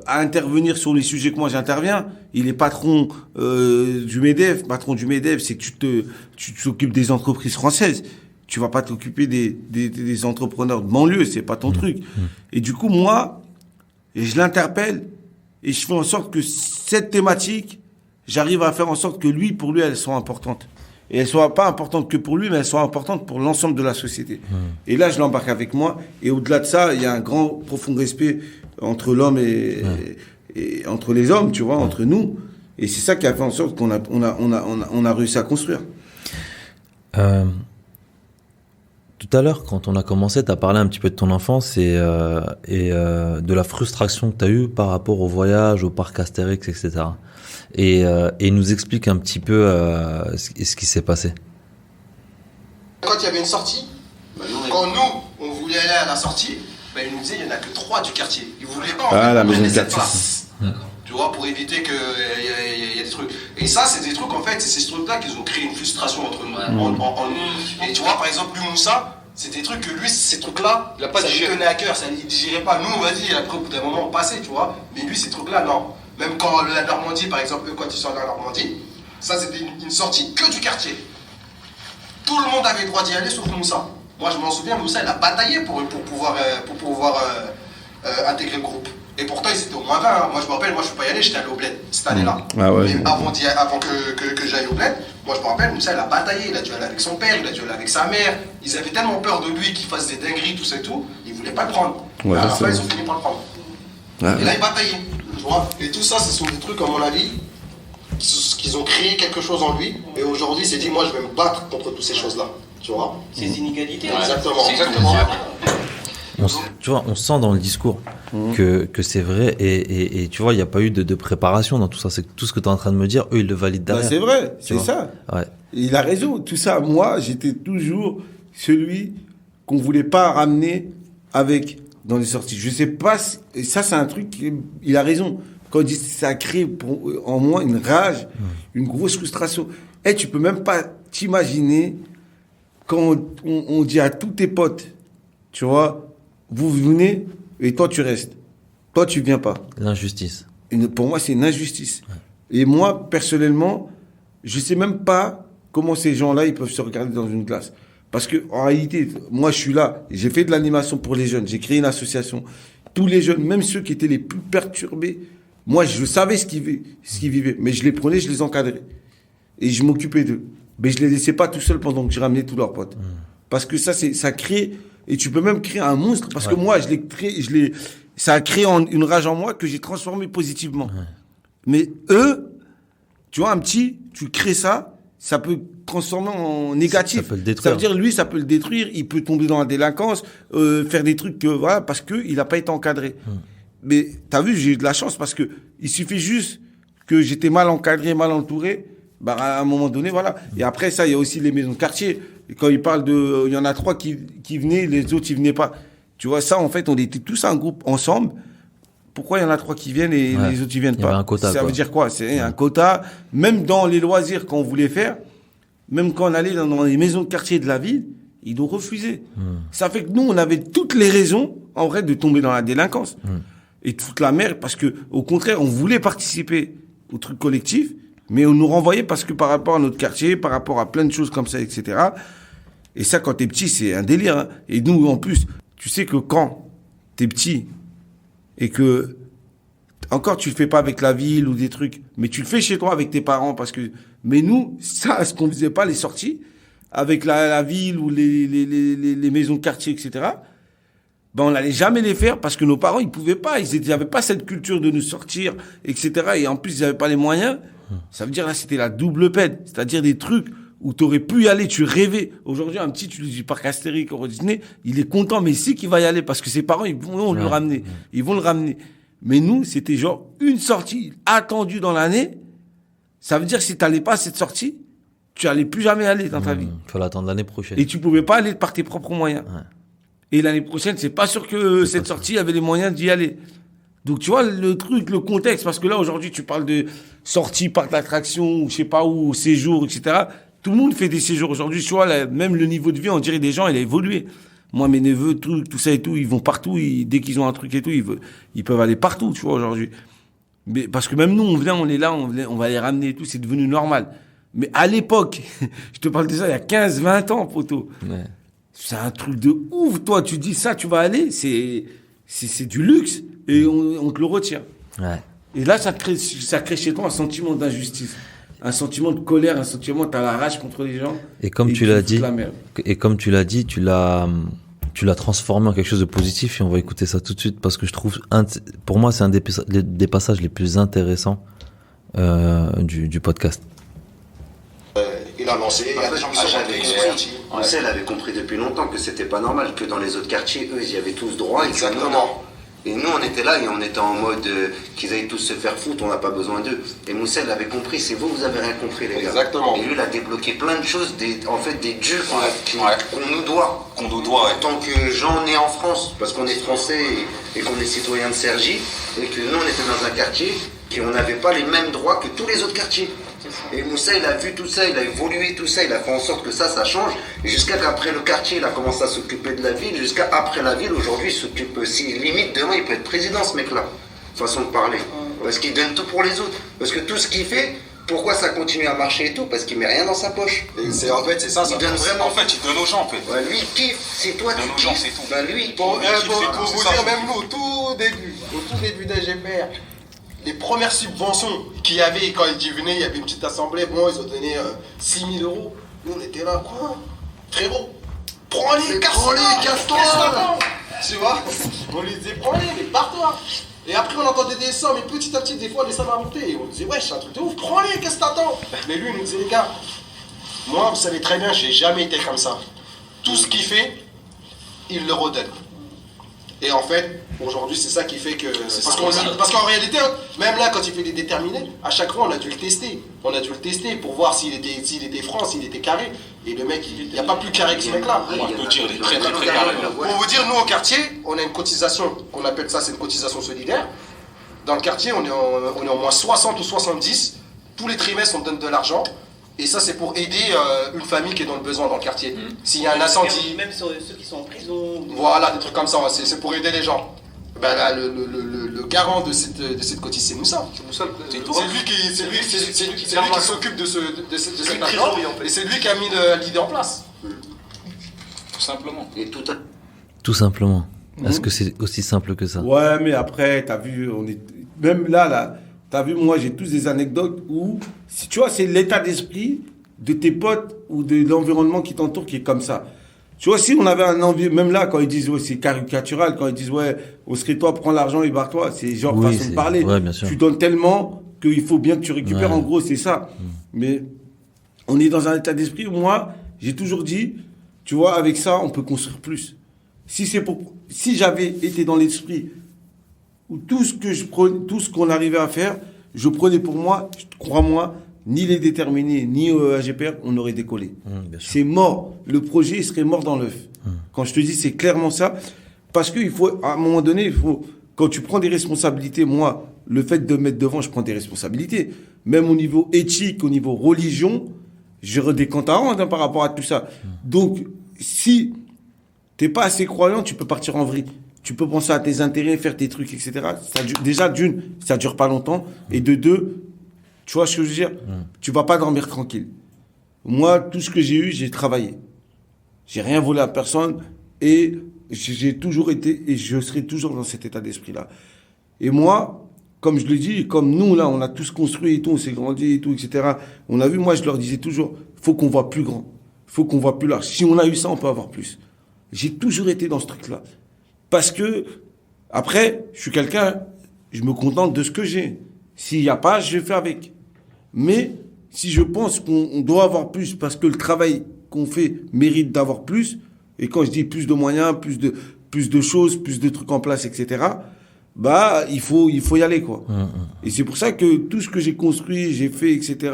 Speaker 3: à intervenir sur les sujets que moi j'interviens. Il est patron du MEDEF. Patron du MEDEF, c'est que tu t'occupes des entreprises françaises. Tu vas pas t'occuper des entrepreneurs de banlieue, c'est pas ton truc. Et du coup, moi, je l'interpelle et je fais en sorte que cette thématique, j'arrive à faire en sorte que pour lui, elles sont importantes. Et elles soient pas importantes que pour lui, mais elles soient importantes pour l'ensemble de la société. Et là, je l'embarque avec moi. Et au-delà de ça, il y a un grand, profond respect entre l'homme et entre les hommes, tu vois, entre nous. Et c'est ça qui a fait en sorte qu'on a réussi à construire.
Speaker 2: Tout à l'heure, quand on a commencé, tu as parlé un petit peu de ton enfance et de la frustration que tu as eue par rapport au voyage, au parc Astérix, etc. Et nous explique un petit peu ce qui s'est passé.
Speaker 4: Quand il y avait une sortie, quand nous, on voulait aller à la sortie, il nous disait il n'y en a que 3 du quartier. Ils ne voulaient pas
Speaker 3: la maison de
Speaker 4: cette place. Tu vois, pour éviter qu'il y ait des trucs. Et ça, c'est des trucs, en fait, c'est ces trucs-là qui ont créé une frustration entre nous. En nous. Et tu vois, par exemple, lui, Moussa, c'est des trucs que lui, ces trucs-là, ça lui tenait à cœur, ça ne digérait pas. Nous, vas-y, après, au bout d'un moment, on passait, tu vois. Mais lui, ces trucs-là, non. Même quand la Normandie, par exemple, quand ils sont dans la Normandie, ça, c'était une sortie que du quartier. Tout le monde avait le droit d'y aller, sauf Moussa. Moi, je m'en souviens, Moussa, il a bataillé pour pouvoir intégrer le groupe. Et pourtant, ils étaient au moins 20. Hein. Moi, je me rappelle, je ne suis pas y aller, j'étais allé au Bled cette année-là.
Speaker 3: Ah ouais.
Speaker 4: Mais avant que j'aille au Bled, moi, je me rappelle, Moussa, il a bataillé. Il a dû aller avec son père, il a dû aller avec sa mère. Ils avaient tellement peur de lui qu'il fasse des dingueries, tout ça et tout. Ils ne voulaient pas le prendre.
Speaker 3: Ouais,
Speaker 4: à la fin, ils ont fini par le prendre.
Speaker 3: Ouais.
Speaker 4: Et là, il bataillait. Tu vois. Et tout ça, ce sont des trucs, à mon avis, qu'ils ont créé quelque chose en lui. Et aujourd'hui, il s'est dit, moi, je vais me battre contre toutes ces choses-là. Tu vois.
Speaker 10: Ces inégalités.
Speaker 4: Exactement.
Speaker 2: Tu vois, on sent dans le discours que c'est vrai et tu vois, il n'y a pas eu de préparation dans tout ça. C'est tout ce que tu es en train de me dire, eux, ils le valident derrière.
Speaker 3: C'est vrai, c'est ça.
Speaker 2: Ouais.
Speaker 3: Il a raison. Tout ça, moi, j'étais toujours celui qu'on ne voulait pas ramener dans les sorties. Je sais pas, et ça, c'est un truc, il a raison. Quand il dit ça a créé en moi une rage, une grosse frustration. Et tu peux même pas t'imaginer quand on dit à tous tes potes, tu vois, vous venez et toi tu restes. Toi tu viens pas.
Speaker 2: L'injustice.
Speaker 3: Pour moi c'est une injustice. Ouais. Et moi personnellement, je sais même pas comment ces gens-là ils peuvent se regarder dans une classe. Parce que en réalité, moi je suis là, j'ai fait de l'animation pour les jeunes, j'ai créé une association. Tous les jeunes, même ceux qui étaient les plus perturbés, moi je savais ce qu'ils vivaient, mais je les prenais, je les encadrais. Et je m'occupais d'eux. Mais je les laissais pas tout seuls pendant que je ramenais tous leurs potes. Parce que ça crée, et tu peux même créer un monstre, parce que moi, ça a créé une rage en moi que j'ai transformée positivement. Mais eux, tu vois, tu crées ça peut transformer en négatif.
Speaker 2: Ça peut le détruire.
Speaker 3: Ça veut dire, lui, ça peut le détruire, il peut tomber dans la délinquance, faire des trucs parce qu'il n'a pas été encadré. Mais t'as vu, j'ai eu de la chance parce que il suffit juste que j'étais mal encadré, mal entouré, à un moment donné, voilà. Et après ça, il y a aussi les maisons de quartier. Et quand ils parlent il y en a 3 qui venaient, les autres, ils venaient pas. Tu vois, ça, en fait, on était tous un groupe ensemble. Pourquoi il y en a 3 qui viennent et les autres, ils viennent pas?
Speaker 2: Il y avait un quota,
Speaker 3: ça
Speaker 2: quoi.
Speaker 3: veut dire quoi? C'est un quota. Même dans les loisirs qu'on voulait faire, même quand on allait dans les maisons de quartier de la ville, ils nous refusaient. Ça fait que nous, on avait toutes les raisons, en vrai, de tomber dans la délinquance. Et de foutre la merde, parce que, au contraire, on voulait participer au truc collectif, mais on nous renvoyait parce que par rapport à notre quartier, par rapport à plein de choses comme ça, etc. Et ça, quand t'es petit, c'est un délire, hein. Et nous, en plus, tu sais que quand t'es petit, et que, encore, tu le fais pas avec la ville ou des trucs, mais tu le fais chez toi avec tes parents, parce que, mais nous, ça, ce qu'on faisait pas, les sorties, avec la ville ou les maisons de quartier, etc., ben, on n'allait jamais les faire parce que nos parents, ils pouvaient pas. Ils avaient pas cette culture de nous sortir, etc. Et en plus, ils avaient pas les moyens. Ça veut dire, là, c'était la double peine. C'est-à-dire des trucs où t'aurais pu y aller, tu rêvais. Aujourd'hui, un petit, tu lui dis parc Astérix, Euro Disney, il est content, mais il sait qu'il va y aller parce que ses parents, ils vont le ramener. Ils vont le ramener. Mais nous, c'était genre une sortie attendue dans l'année. Ça veut dire que si t'allais pas à cette sortie, tu allais plus jamais aller dans ta vie.
Speaker 2: Il faut l'attendre l'année prochaine.
Speaker 3: Et tu pouvais pas aller par tes propres moyens. Et l'année prochaine, c'est pas sûr que cette sortie avait les moyens d'y aller. Donc, tu vois, le truc, le contexte, parce que là, aujourd'hui, tu parles de sortie, parc d'attraction, ou je sais pas où, séjour, etc. Tout le monde fait des séjours aujourd'hui. Tu vois, là, même le niveau de vie, on dirait des gens, il a évolué. Moi, mes neveux, tout ça et tout, ils vont partout, dès qu'ils ont un truc et tout, ils peuvent aller partout, tu vois, aujourd'hui. Mais, parce que même nous, on est là, on va les ramener et tout, c'est devenu normal. Mais à l'époque, je te parle de ça il y a 15, 20 ans, poteau. Ouais. C'est un truc de ouf, toi, tu dis ça, tu vas aller, c'est du luxe, et on te le retient.
Speaker 2: Ouais.
Speaker 3: Et là, ça crée chez toi un sentiment d'injustice, un sentiment de colère, un sentiment, t'as la rage contre les gens.
Speaker 2: Et comme tu l'as dit, tu l'as transformé en quelque chose de positif, et on va écouter ça tout de suite, parce que je trouve, pour moi, c'est un des passages les plus intéressants, du podcast.
Speaker 6: Il a lancé, elle avait compris depuis longtemps que c'était pas normal, que dans les autres quartiers, eux, ils y avaient tous droit.
Speaker 4: Exactement.
Speaker 6: Et nous, on était là et on était en mode qu'ils aillent tous se faire foutre, on n'a pas besoin d'eux. Et Moussel avait compris, c'est vous avez rien compris, les gars.
Speaker 4: Exactement.
Speaker 6: Et lui, il a débloqué plein de choses, des dieux qu'on nous doit. En tant que gens nés en France, parce qu'on est français et qu'on est citoyen de Cergy, et que nous, on était dans un quartier on n'avait pas les mêmes droits que tous les autres quartiers. Et Moussa, il a vu tout ça, il a évolué tout ça, il a fait en sorte que ça change. Jusqu'à qu'après le quartier, il a commencé à s'occuper de la ville. Jusqu'à après la ville, aujourd'hui, il s'occupe aussi. Limite, demain, il peut être président, ce mec-là. Façon de parler. Parce qu'il donne tout pour les autres. Parce que tout ce qu'il fait, pourquoi ça continue à marcher et tout? Parce qu'il met rien dans sa poche.
Speaker 4: Et en fait, c'est ça.
Speaker 6: Il donne vraiment.
Speaker 9: En fait, il donne aux gens, en fait.
Speaker 6: Ouais, lui, il kiffe. C'est toi, tu kiffes.
Speaker 9: C'est tout.
Speaker 6: Bah, lui,
Speaker 4: pour vous dire, même nous, au tout début d'AGPR, les premières subventions qu'il y avait quand ils venaient, il y avait une petite assemblée, bon, ils ont donné 6 000 euros. Nous, on était là, quoi? Frérot, prends-les, casse-toi. Tu vois? On lui disait, prends-les, mais pars-toi. Et après, on entendait des sommes, et petit à petit, des fois, les sommes montaient. Et on disait, ouais, c'est un truc de ouf, prends-les, qu'est-ce que t'attends? Mais lui, il nous disait, les gars, moi, vous savez très bien, j'ai jamais été comme ça. Tout ce qu'il fait, il le redonne. Et en fait, aujourd'hui, c'est ça qui fait que... Parce qu'en réalité, même là, quand il fait des déterminés, à chaque fois, on a dû le tester. On a dû le tester pour voir s'il était franc, s'il était carré. Et le mec, il n'y a pas plus carré que ce mec-là.
Speaker 9: On peut dire, il est très, très, très carré.
Speaker 4: Pour vous dire, nous, au quartier, on a une cotisation, qu'on appelle ça, c'est une cotisation solidaire. Dans le quartier, on est en moins 60 ou 70. Tous les trimestres, on donne de l'argent. Et ça, c'est pour aider une famille qui est dans le besoin dans le quartier. S'il y a un incendie...
Speaker 10: Même sur ceux qui sont en prison...
Speaker 4: Voilà, des trucs comme ça, c'est pour aider les gens. Ben là, le garant de cette cotise, c'est Moussa. C'est lui qui s'occupe de cet argent, et c'est lui qui a mis l'idée en place.
Speaker 9: Tout simplement.
Speaker 6: Et
Speaker 2: tout simplement. Est-ce que c'est aussi simple que ça?
Speaker 3: Ouais, mais après, t'as vu, même là, t'as vu, moi, j'ai tous des anecdotes où, si tu vois, c'est l'état d'esprit de tes potes ou de l'environnement qui t'entoure qui est comme ça. Tu vois, si on avait un environnement, même là, quand ils disent, ouais, c'est caricatural, quand ils disent, ouais, Oscris-toi, prends l'argent et barre-toi, c'est genre façon de parler.
Speaker 2: Ouais, bien sûr.
Speaker 3: Tu donnes tellement qu'il faut bien que tu récupères, en gros, c'est ça. Mais on est dans un état d'esprit où moi, j'ai toujours dit, tu vois, avec ça, on peut construire plus. Si j'avais été dans l'esprit où tout ce qu'on arrivait à faire, je prenais pour moi, crois-moi, ni les déterminés, ni AGPR, on aurait décollé. C'est mort. Le projet, il serait mort dans l'œuf. Quand je te dis, c'est clairement ça. Parce qu'il faut, à un moment donné, quand tu prends des responsabilités, moi, le fait de me mettre devant, je prends des responsabilités. Même au niveau éthique, au niveau religion, je redécompte à rendre par rapport à tout ça. Donc, si t'es pas assez croyant, tu peux partir en vrille. Tu peux penser à tes intérêts, faire tes trucs, etc. Déjà, d'une, ça dure pas longtemps. Et de deux, tu vois ce que je veux dire? Tu vas pas dormir tranquille. Moi, tout ce que j'ai eu, j'ai travaillé. J'ai rien volé à personne. Et j'ai toujours été, et je serai toujours dans cet état d'esprit-là. Et moi, comme je le dis, comme nous, là, on a tous construit et tout, on s'est grandi et tout, etc. On a vu, moi, je leur disais toujours, faut qu'on voit plus grand. Faut qu'on voit plus large. Si on a eu ça, on peut avoir plus. J'ai toujours été dans ce truc-là. Parce que, après, je suis quelqu'un, je me contente de ce que j'ai. S'il n'y a pas, je vais faire avec. Mais, si je pense qu'on doit avoir plus, parce que le travail qu'on fait mérite d'avoir plus, et quand je dis plus de moyens, plus de choses, plus de trucs en place, etc., bah, il faut y aller, quoi. Et c'est pour ça que tout ce que j'ai construit, j'ai fait, etc.,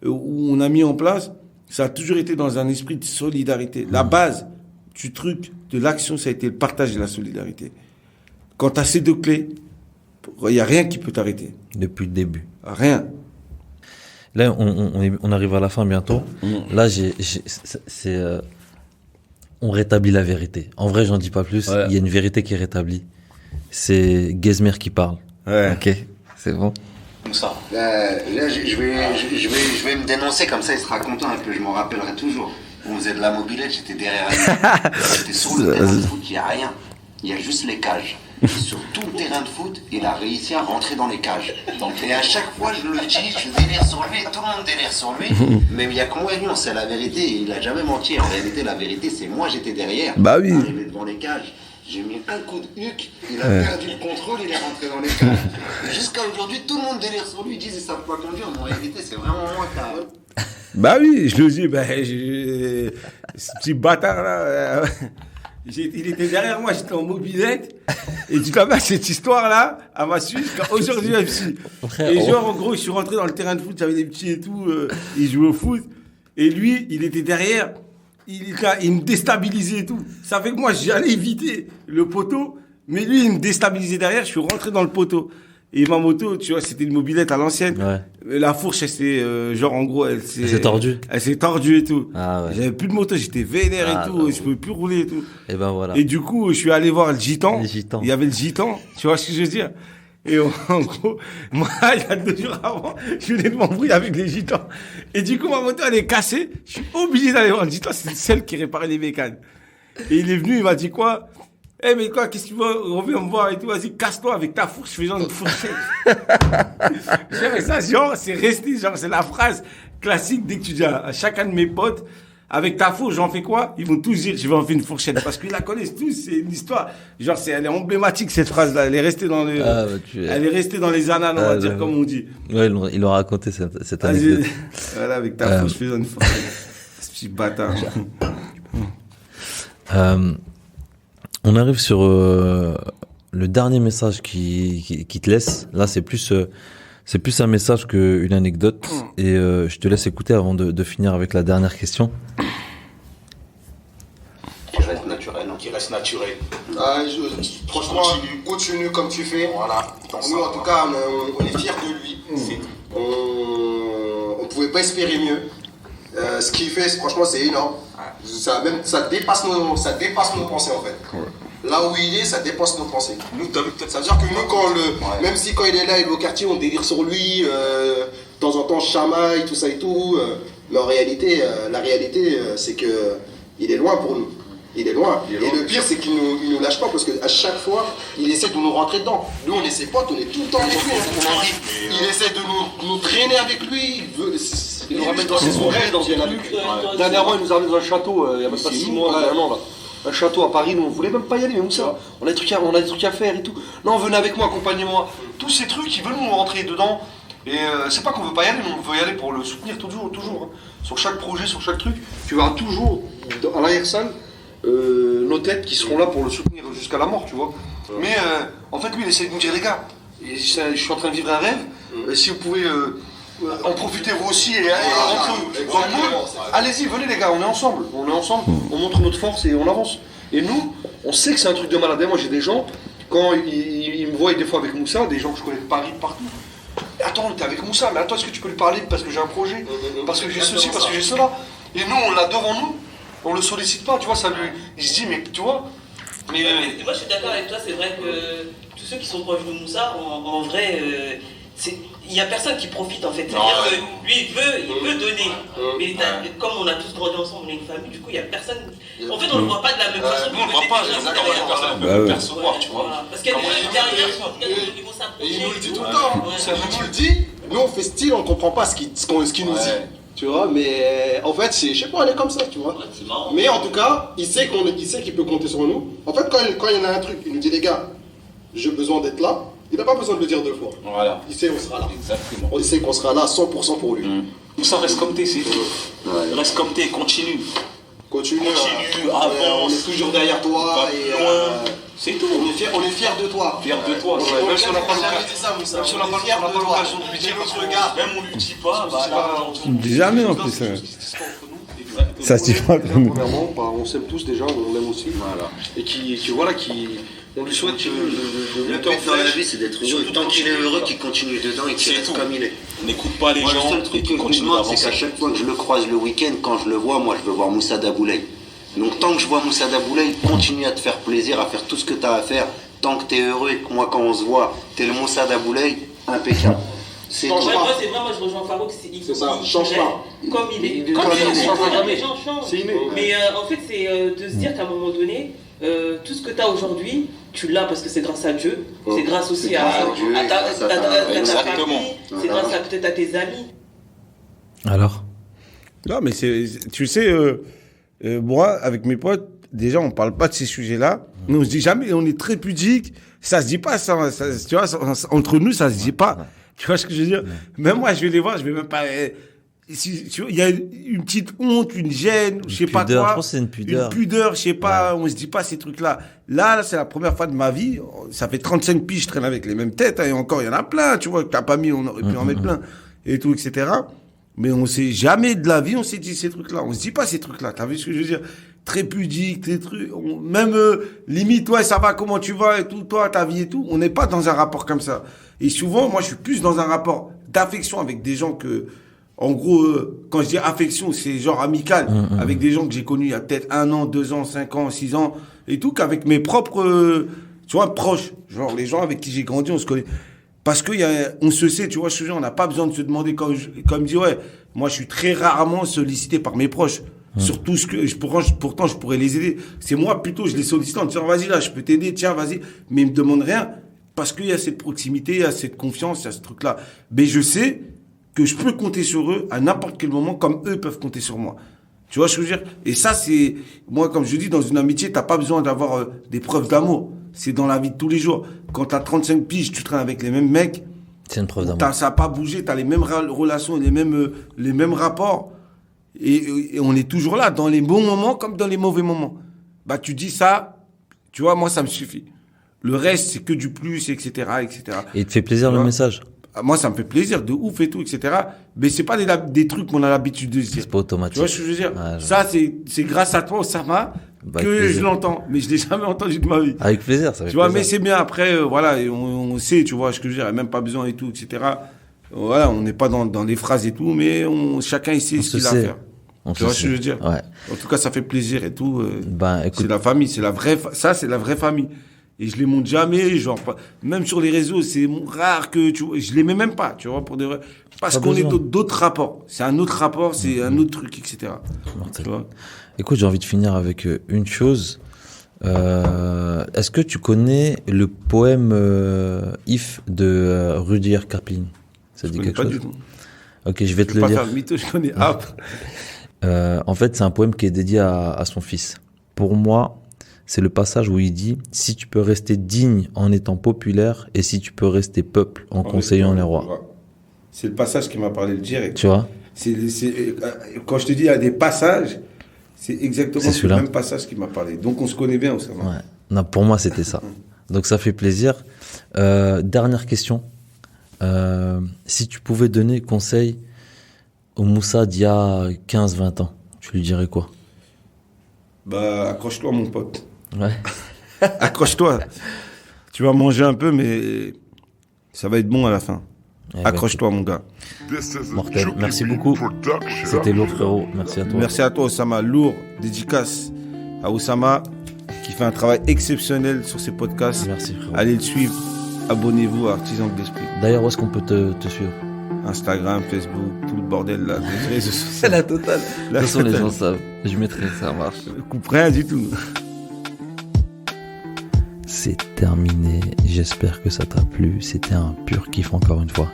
Speaker 3: où on a mis en place, ça a toujours été dans un esprit de solidarité. La base du truc, de l'action, ça a été le partage et la solidarité. Quand tu as ces deux clés, il n'y a rien qui peut t'arrêter.
Speaker 2: Depuis le début.
Speaker 3: Rien.
Speaker 2: Là, on arrive à la fin bientôt. Là, on rétablit la vérité. En vrai, j'en dis pas plus. Il y a une vérité qui est rétablie. C'est Gezmer qui parle.
Speaker 3: Ouais.
Speaker 2: Ok, c'est bon.
Speaker 6: Comme ça. Là, je vais me dénoncer, comme ça il sera content un peu, je m'en rappellerai toujours. On faisait de la mobilette, j'étais derrière elle. J'étais sur le terrain de foot, il n'y a rien. Il y a juste les cages. Sur tout le terrain de foot, il a réussi à rentrer dans les cages. Et à chaque fois, je le dis, je délire sur lui, tout le monde délire sur lui. Mais il y a qu'on non, c'est la vérité, il n'a jamais menti. En réalité, la vérité, c'est moi, j'étais derrière.
Speaker 3: Bah oui.
Speaker 6: Arrivé devant les cages. J'ai mis un coup de huc, il a perdu le contrôle, il est rentré dans les cages. Jusqu'à aujourd'hui, tout le monde délire sur lui, ils disent ils savent pas conduire, mais en réalité, c'est vraiment moi qui a...
Speaker 3: Bah oui, je le dis, ce petit bâtard là, il était derrière moi, j'étais en mobilette, et du coup, cette histoire-là, elle m'a suivi jusqu'à aujourd'hui même si. Et genre, en gros, je suis rentré dans le terrain de foot, j'avais des petits et tout, il jouait au foot, et lui, il était derrière, il me déstabilisait et tout. Ça fait que moi, j'allais éviter le poteau, mais lui, il me déstabilisait derrière, je suis rentré dans le poteau. Et ma moto, tu vois, c'était une mobilette à l'ancienne. Ouais. La fourche, elle s'est, genre, en gros, elle s'est tordue. Elle s'est tordue et tout. Ah ouais. J'avais plus de moto, j'étais vénère et tout, je pouvais plus rouler et tout.
Speaker 2: Et ben voilà.
Speaker 3: Et du coup, je suis allé voir le gitan. Il y avait le gitan, tu vois ce que je veux dire? Et en gros, moi, il y a 2 jours avant, je venais de m'embrouiller avec les gitans. Et du coup, ma moto, elle est cassée. Je suis obligé d'aller voir le gitan, c'est celle qui réparait les mécanes. Et il est venu, il m'a dit quoi? Eh, mais quoi, qu'est-ce que tu veux? Reviens me voir et tout, vas-y, casse-toi avec ta fourche, je fais genre une fourchette. Mais ça, genre, c'est resté, genre, c'est la phrase classique dès que tu dis à chacun de mes potes, avec ta fourche, j'en fais quoi? Ils vont tous dire, je vais en faire une fourchette. Parce qu'ils la connaissent tous, c'est une histoire. Genre, elle est emblématique, cette phrase-là. Elle est restée dans les, elle est restée dans les annales, on va dire, comme on dit.
Speaker 2: Ouais, il a raconté cette anecdote.
Speaker 3: Voilà, avec ta fourche, je fais genre une fourchette. Ce petit bâtard.
Speaker 2: On arrive sur le dernier message qui te laisse. Là, c'est plus un message qu'une anecdote. Et je te laisse écouter avant de finir avec la dernière question.
Speaker 6: Qui reste naturel. Qui reste naturel.
Speaker 4: Franchement, continue comme tu fais. Voilà. Nous, en tout cas, on est fiers de lui. On ne pouvait pas espérer mieux. Ce qu'il fait, franchement, c'est énorme. Ça dépasse nos pensées, en fait. Ouais. Là où il est, ça dépasse nos pensées. Ça veut dire que nous, même si quand il est là, il est au quartier, on délire sur lui, de temps en temps, chamaille, tout ça et tout. Mais en réalité, la réalité, c'est que il est loin pour nous. Il est loin. Et le pire, c'est qu'il nous lâche pas parce qu'à chaque fois, il essaie de nous rentrer dedans. Nous, on est ses potes, on est tout le temps avec lui. Il essaie de nous traîner avec lui. Il nous ramène dans ses soirées, dans une habitude.
Speaker 8: Dernièrement, il nous a ramené dans un château, il y a même pas 6 mois, un an là. Un château à Paris, nous on voulait même pas y aller, mais où ça? On a des trucs à faire et tout. Non, venez avec moi, accompagnez-moi. Tous ces trucs, ils veulent nous rentrer dedans. Et c'est pas qu'on veut pas y aller, mais on veut y aller pour le soutenir toujours. Hein. Sur chaque projet, sur chaque truc, tu verras toujours à l'arrière-salle nos têtes qui seront là pour le soutenir jusqu'à la mort, tu vois. Mais en fait, lui, il essaie de nous dire, les gars, je suis en train de vivre un rêve. Si vous pouvez en profiter vous aussi et rentrer dans le moule, allez-y, venez les gars, on est ensemble, on montre notre force et on avance. Et nous, On sait que c'est un truc de malade. Et moi, j'ai des gens, quand ils me voient des fois avec Moussa, des gens que je connais de Paris, de partout. Attends, t'es avec Moussa, mais attends, est-ce que tu peux lui parler parce que j'ai un projet, parce que j'ai ceci, parce que j'ai cela. Et nous, on l'a devant nous, on le sollicite pas, tu vois, ça lui. Il se dit, mais tu vois.
Speaker 10: Mais moi, je suis d'accord avec toi, c'est vrai que tous ceux qui sont proches de Moussa, en vrai, il n'y a personne qui profite en fait. C'est-à-dire que lui, il veut donner. Mais comme on a tous grandi ensemble, on est une famille, du coup, il n'y a personne. En fait, on ne le voit pas de la même façon.
Speaker 9: Nous, on ne voit pas, exactement, il y a personne qui peut percevoir, tu vois.
Speaker 10: Parce qu'il y a des gens derrière, ils vont s'approcher.
Speaker 4: Et il nous le dit tout le temps. Il nous le dit, nous on fait style, on comprend pas ce qu'il nous dit. Tu vois, mais en fait, je sais pas, on est comme ça, tu vois. Mais en tout cas, il sait qu'il peut compter sur nous. En fait, quand il y en a un truc, il nous dit, les gars, j'ai besoin d'être là. Il n'a pas besoin de le dire deux fois.
Speaker 9: Voilà.
Speaker 4: Il sait on sera là.
Speaker 9: Exactement.
Speaker 4: On sait qu'on sera là 100% pour lui.
Speaker 9: Ça reste comme t'es, c'est tout. Reste comme t'es, continue.
Speaker 4: Continue,
Speaker 9: avance.
Speaker 4: On est toujours derrière toi.
Speaker 9: C'est tout.
Speaker 4: On est fiers de toi.
Speaker 9: Fiers de toi.
Speaker 8: Même si on n'a pas
Speaker 4: l'occasion
Speaker 8: de lui dire notre regard.
Speaker 9: Même on lui dit pas, bah là,
Speaker 3: On ne dit jamais en plus. Ça se dit pas.
Speaker 8: Premièrement, on s'aime tous déjà, on l'aime aussi. Voilà. Et on lui souhaite
Speaker 6: le but dans la vie, c'est d'être heureux. Tant qu'il est heureux, qu'il continue dedans et qu'il reste comme il est.
Speaker 9: N'écoute pas les gens.
Speaker 6: Le seul truc que je lui demande, c'est qu'à chaque fois que je le croise le week-end, quand je le vois, moi je veux voir Moussa Daboulay. Donc tant que je vois Moussa Daboulay, continue à te faire plaisir, à faire tout ce que tu as à faire. Tant que tu es heureux et que moi, quand on se voit, tu es le Moussa Daboulay, impeccable.
Speaker 10: C'est vrai, moi je rejoins Farouk,
Speaker 4: c'est ça, change pas.
Speaker 10: Comme il est. Comme les gens changent. Mais en fait, c'est de se dire qu'à un moment donné, tout ce que tu as aujourd'hui, tu l'as parce que c'est grâce à Dieu, c'est grâce aussi à ta famille, c'est grâce peut-être à tes amis.
Speaker 2: Alors
Speaker 3: Non, mais tu sais, moi, avec mes potes, déjà, on parle pas de ces sujets-là. Nous, on se dit jamais, on est très pudique. Ça se dit pas, ça, tu vois, entre nous, ça se dit pas. Tu vois ce que je veux dire? Même moi, je vais les voir, je vais même pas. Il y a une petite honte, une gêne, je sais pas quoi.
Speaker 2: Je pense que c'est une pudeur.
Speaker 3: Une pudeur, je sais pas, on se dit pas ces trucs-là. Là, c'est la première fois de ma vie. Ça fait 35 piges, je traîne avec les mêmes têtes, hein, et encore, il y en a plein, tu vois, que t'as pas mis, on aurait pu en mettre plein, et tout, etc. Mais on sait jamais de la vie, on s'est dit ces trucs-là. On se dit pas ces trucs-là. T'as vu ce que je veux dire? Très pudique, très trucs. Même, limite, ouais, ça va, comment tu vas, et tout, toi, ta vie et tout. On n'est pas dans un rapport comme ça. Et souvent, moi, je suis plus dans un rapport d'affection avec des gens que, en gros, quand je dis affection, c'est genre amical, avec des gens que j'ai connus il y a peut-être 1 an, 2 ans, 5 ans, 6 ans, et tout, qu'avec mes propres, tu vois, proches. Genre, les gens avec qui j'ai grandi, on se connaît. Parce on se sait, tu vois, je te dis, on n'a pas besoin de se demander, comme je dis, ouais, moi, je suis très rarement sollicité par mes proches. Sur tout ce que, pourtant, je pourrais les aider. C'est moi, plutôt, je les sollicite en disant, vas-y, là, je peux t'aider, tiens, vas-y. Mais ils me demandent rien. Parce qu'il y a cette proximité, il y a cette confiance, il y a ce truc-là. Mais je sais que je peux compter sur eux à n'importe quel moment, comme eux peuvent compter sur moi. Tu vois ce que je veux dire? Et ça, c'est, moi, comme je dis, dans une amitié, t'as pas besoin d'avoir des preuves d'amour. C'est dans la vie de tous les jours. Quand t'as 35 piges, tu traînes avec les mêmes mecs.
Speaker 2: C'est une preuve d'amour.
Speaker 3: Ça n'a pas bougé, t'as les mêmes relations, les mêmes rapports. Et on est toujours là, dans les bons moments comme dans les mauvais moments. Bah, tu dis ça, tu vois, moi, ça me suffit. Le reste, c'est que du plus, etc., etc.
Speaker 2: Et il te fait plaisir le message?
Speaker 3: Moi, ça me fait plaisir, de ouf et tout, etc. Mais c'est pas des trucs qu'on a l'habitude de se dire.
Speaker 2: C'est pas automatique.
Speaker 3: Tu vois ce que je veux dire? Ça, c'est grâce à toi, Osama, que je l'entends. Mais je l'ai jamais entendu de ma vie.
Speaker 2: Avec plaisir, ça fait
Speaker 3: tu vois,
Speaker 2: plaisir.
Speaker 3: mais c'est bien. Après, voilà, et on sait, tu vois ce que je veux dire. Il n'y a même pas besoin et tout, etc. Voilà, on n'est pas dans les phrases et tout, mais chacun il sait ce qu'il a à faire. Tu vois ce que je veux dire?
Speaker 2: Ouais.
Speaker 3: En tout cas, ça fait plaisir et tout.
Speaker 2: Écoute,
Speaker 3: c'est la famille, c'est la vraie, ça, c'est la vraie famille. Et je les montre jamais, genre, même sur les réseaux, c'est rare que, tu vois, je les mets même pas, tu vois, pour des vrais, parce qu'on est d'autres rapports. C'est un autre rapport, c'est un autre truc, etc. Tu vois.
Speaker 2: Écoute, j'ai envie de finir avec une chose. Est-ce que tu connais le poème If de Rudyard Kipling? Ça te dit quelque chose? Pas du tout. Ok, je vais te le dire.
Speaker 3: Faire le mytho, je connais.
Speaker 2: En fait, c'est un poème qui est dédié à son fils. Pour moi, c'est le passage où il dit « Si tu peux rester digne en étant populaire et si tu peux rester peuple en conseillant les rois. »
Speaker 3: C'est le passage qui m'a parlé le direct.
Speaker 2: Tu vois?
Speaker 3: Quand je te dis il y a des passages, c'est exactement le même passage qui m'a parlé. Donc on se connaît bien, Osama.
Speaker 2: Ouais. Non, pour moi, c'était ça. Donc ça fait plaisir. Dernière question. Si tu pouvais donner conseil au Moussa d'il y a 15-20 ans, tu lui dirais quoi?
Speaker 3: Bah, accroche-toi, mon pote.
Speaker 2: Ouais.
Speaker 3: Accroche-toi. Tu vas manger un peu, mais ça va être bon à la fin. Accroche-toi, mon gars.
Speaker 2: Mortel, merci beaucoup. C'était lourd, frérot. Merci à toi.
Speaker 3: Merci à toi, Oussama. Lourd, dédicace à Oussama, qui fait un travail exceptionnel sur ses podcasts.
Speaker 2: Merci, frérot.
Speaker 3: Allez le suivre. Abonnez-vous à Artisan de l'Esprit.
Speaker 2: D'ailleurs, où est-ce qu'on peut te suivre?
Speaker 3: Instagram, Facebook, tout le bordel là.
Speaker 2: C'est la totale. De toute façon, les gens savent. Je mettrai, ça marche.
Speaker 3: Je coupe rien du tout.
Speaker 2: C'est terminé. J'espère que ça t'a plu. C'était un pur kiff encore une fois.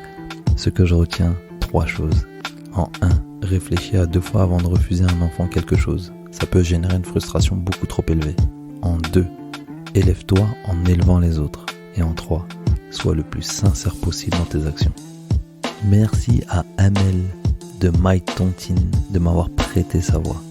Speaker 2: Ce que je retiens, 3 choses. En 1, réfléchis à 2 fois avant de refuser à un enfant quelque chose. Ça peut générer une frustration beaucoup trop élevée. En 2, élève-toi en élevant les autres. Et en 3, sois le plus sincère possible dans tes actions. Merci à Amel de My Tontine de m'avoir prêté sa voix.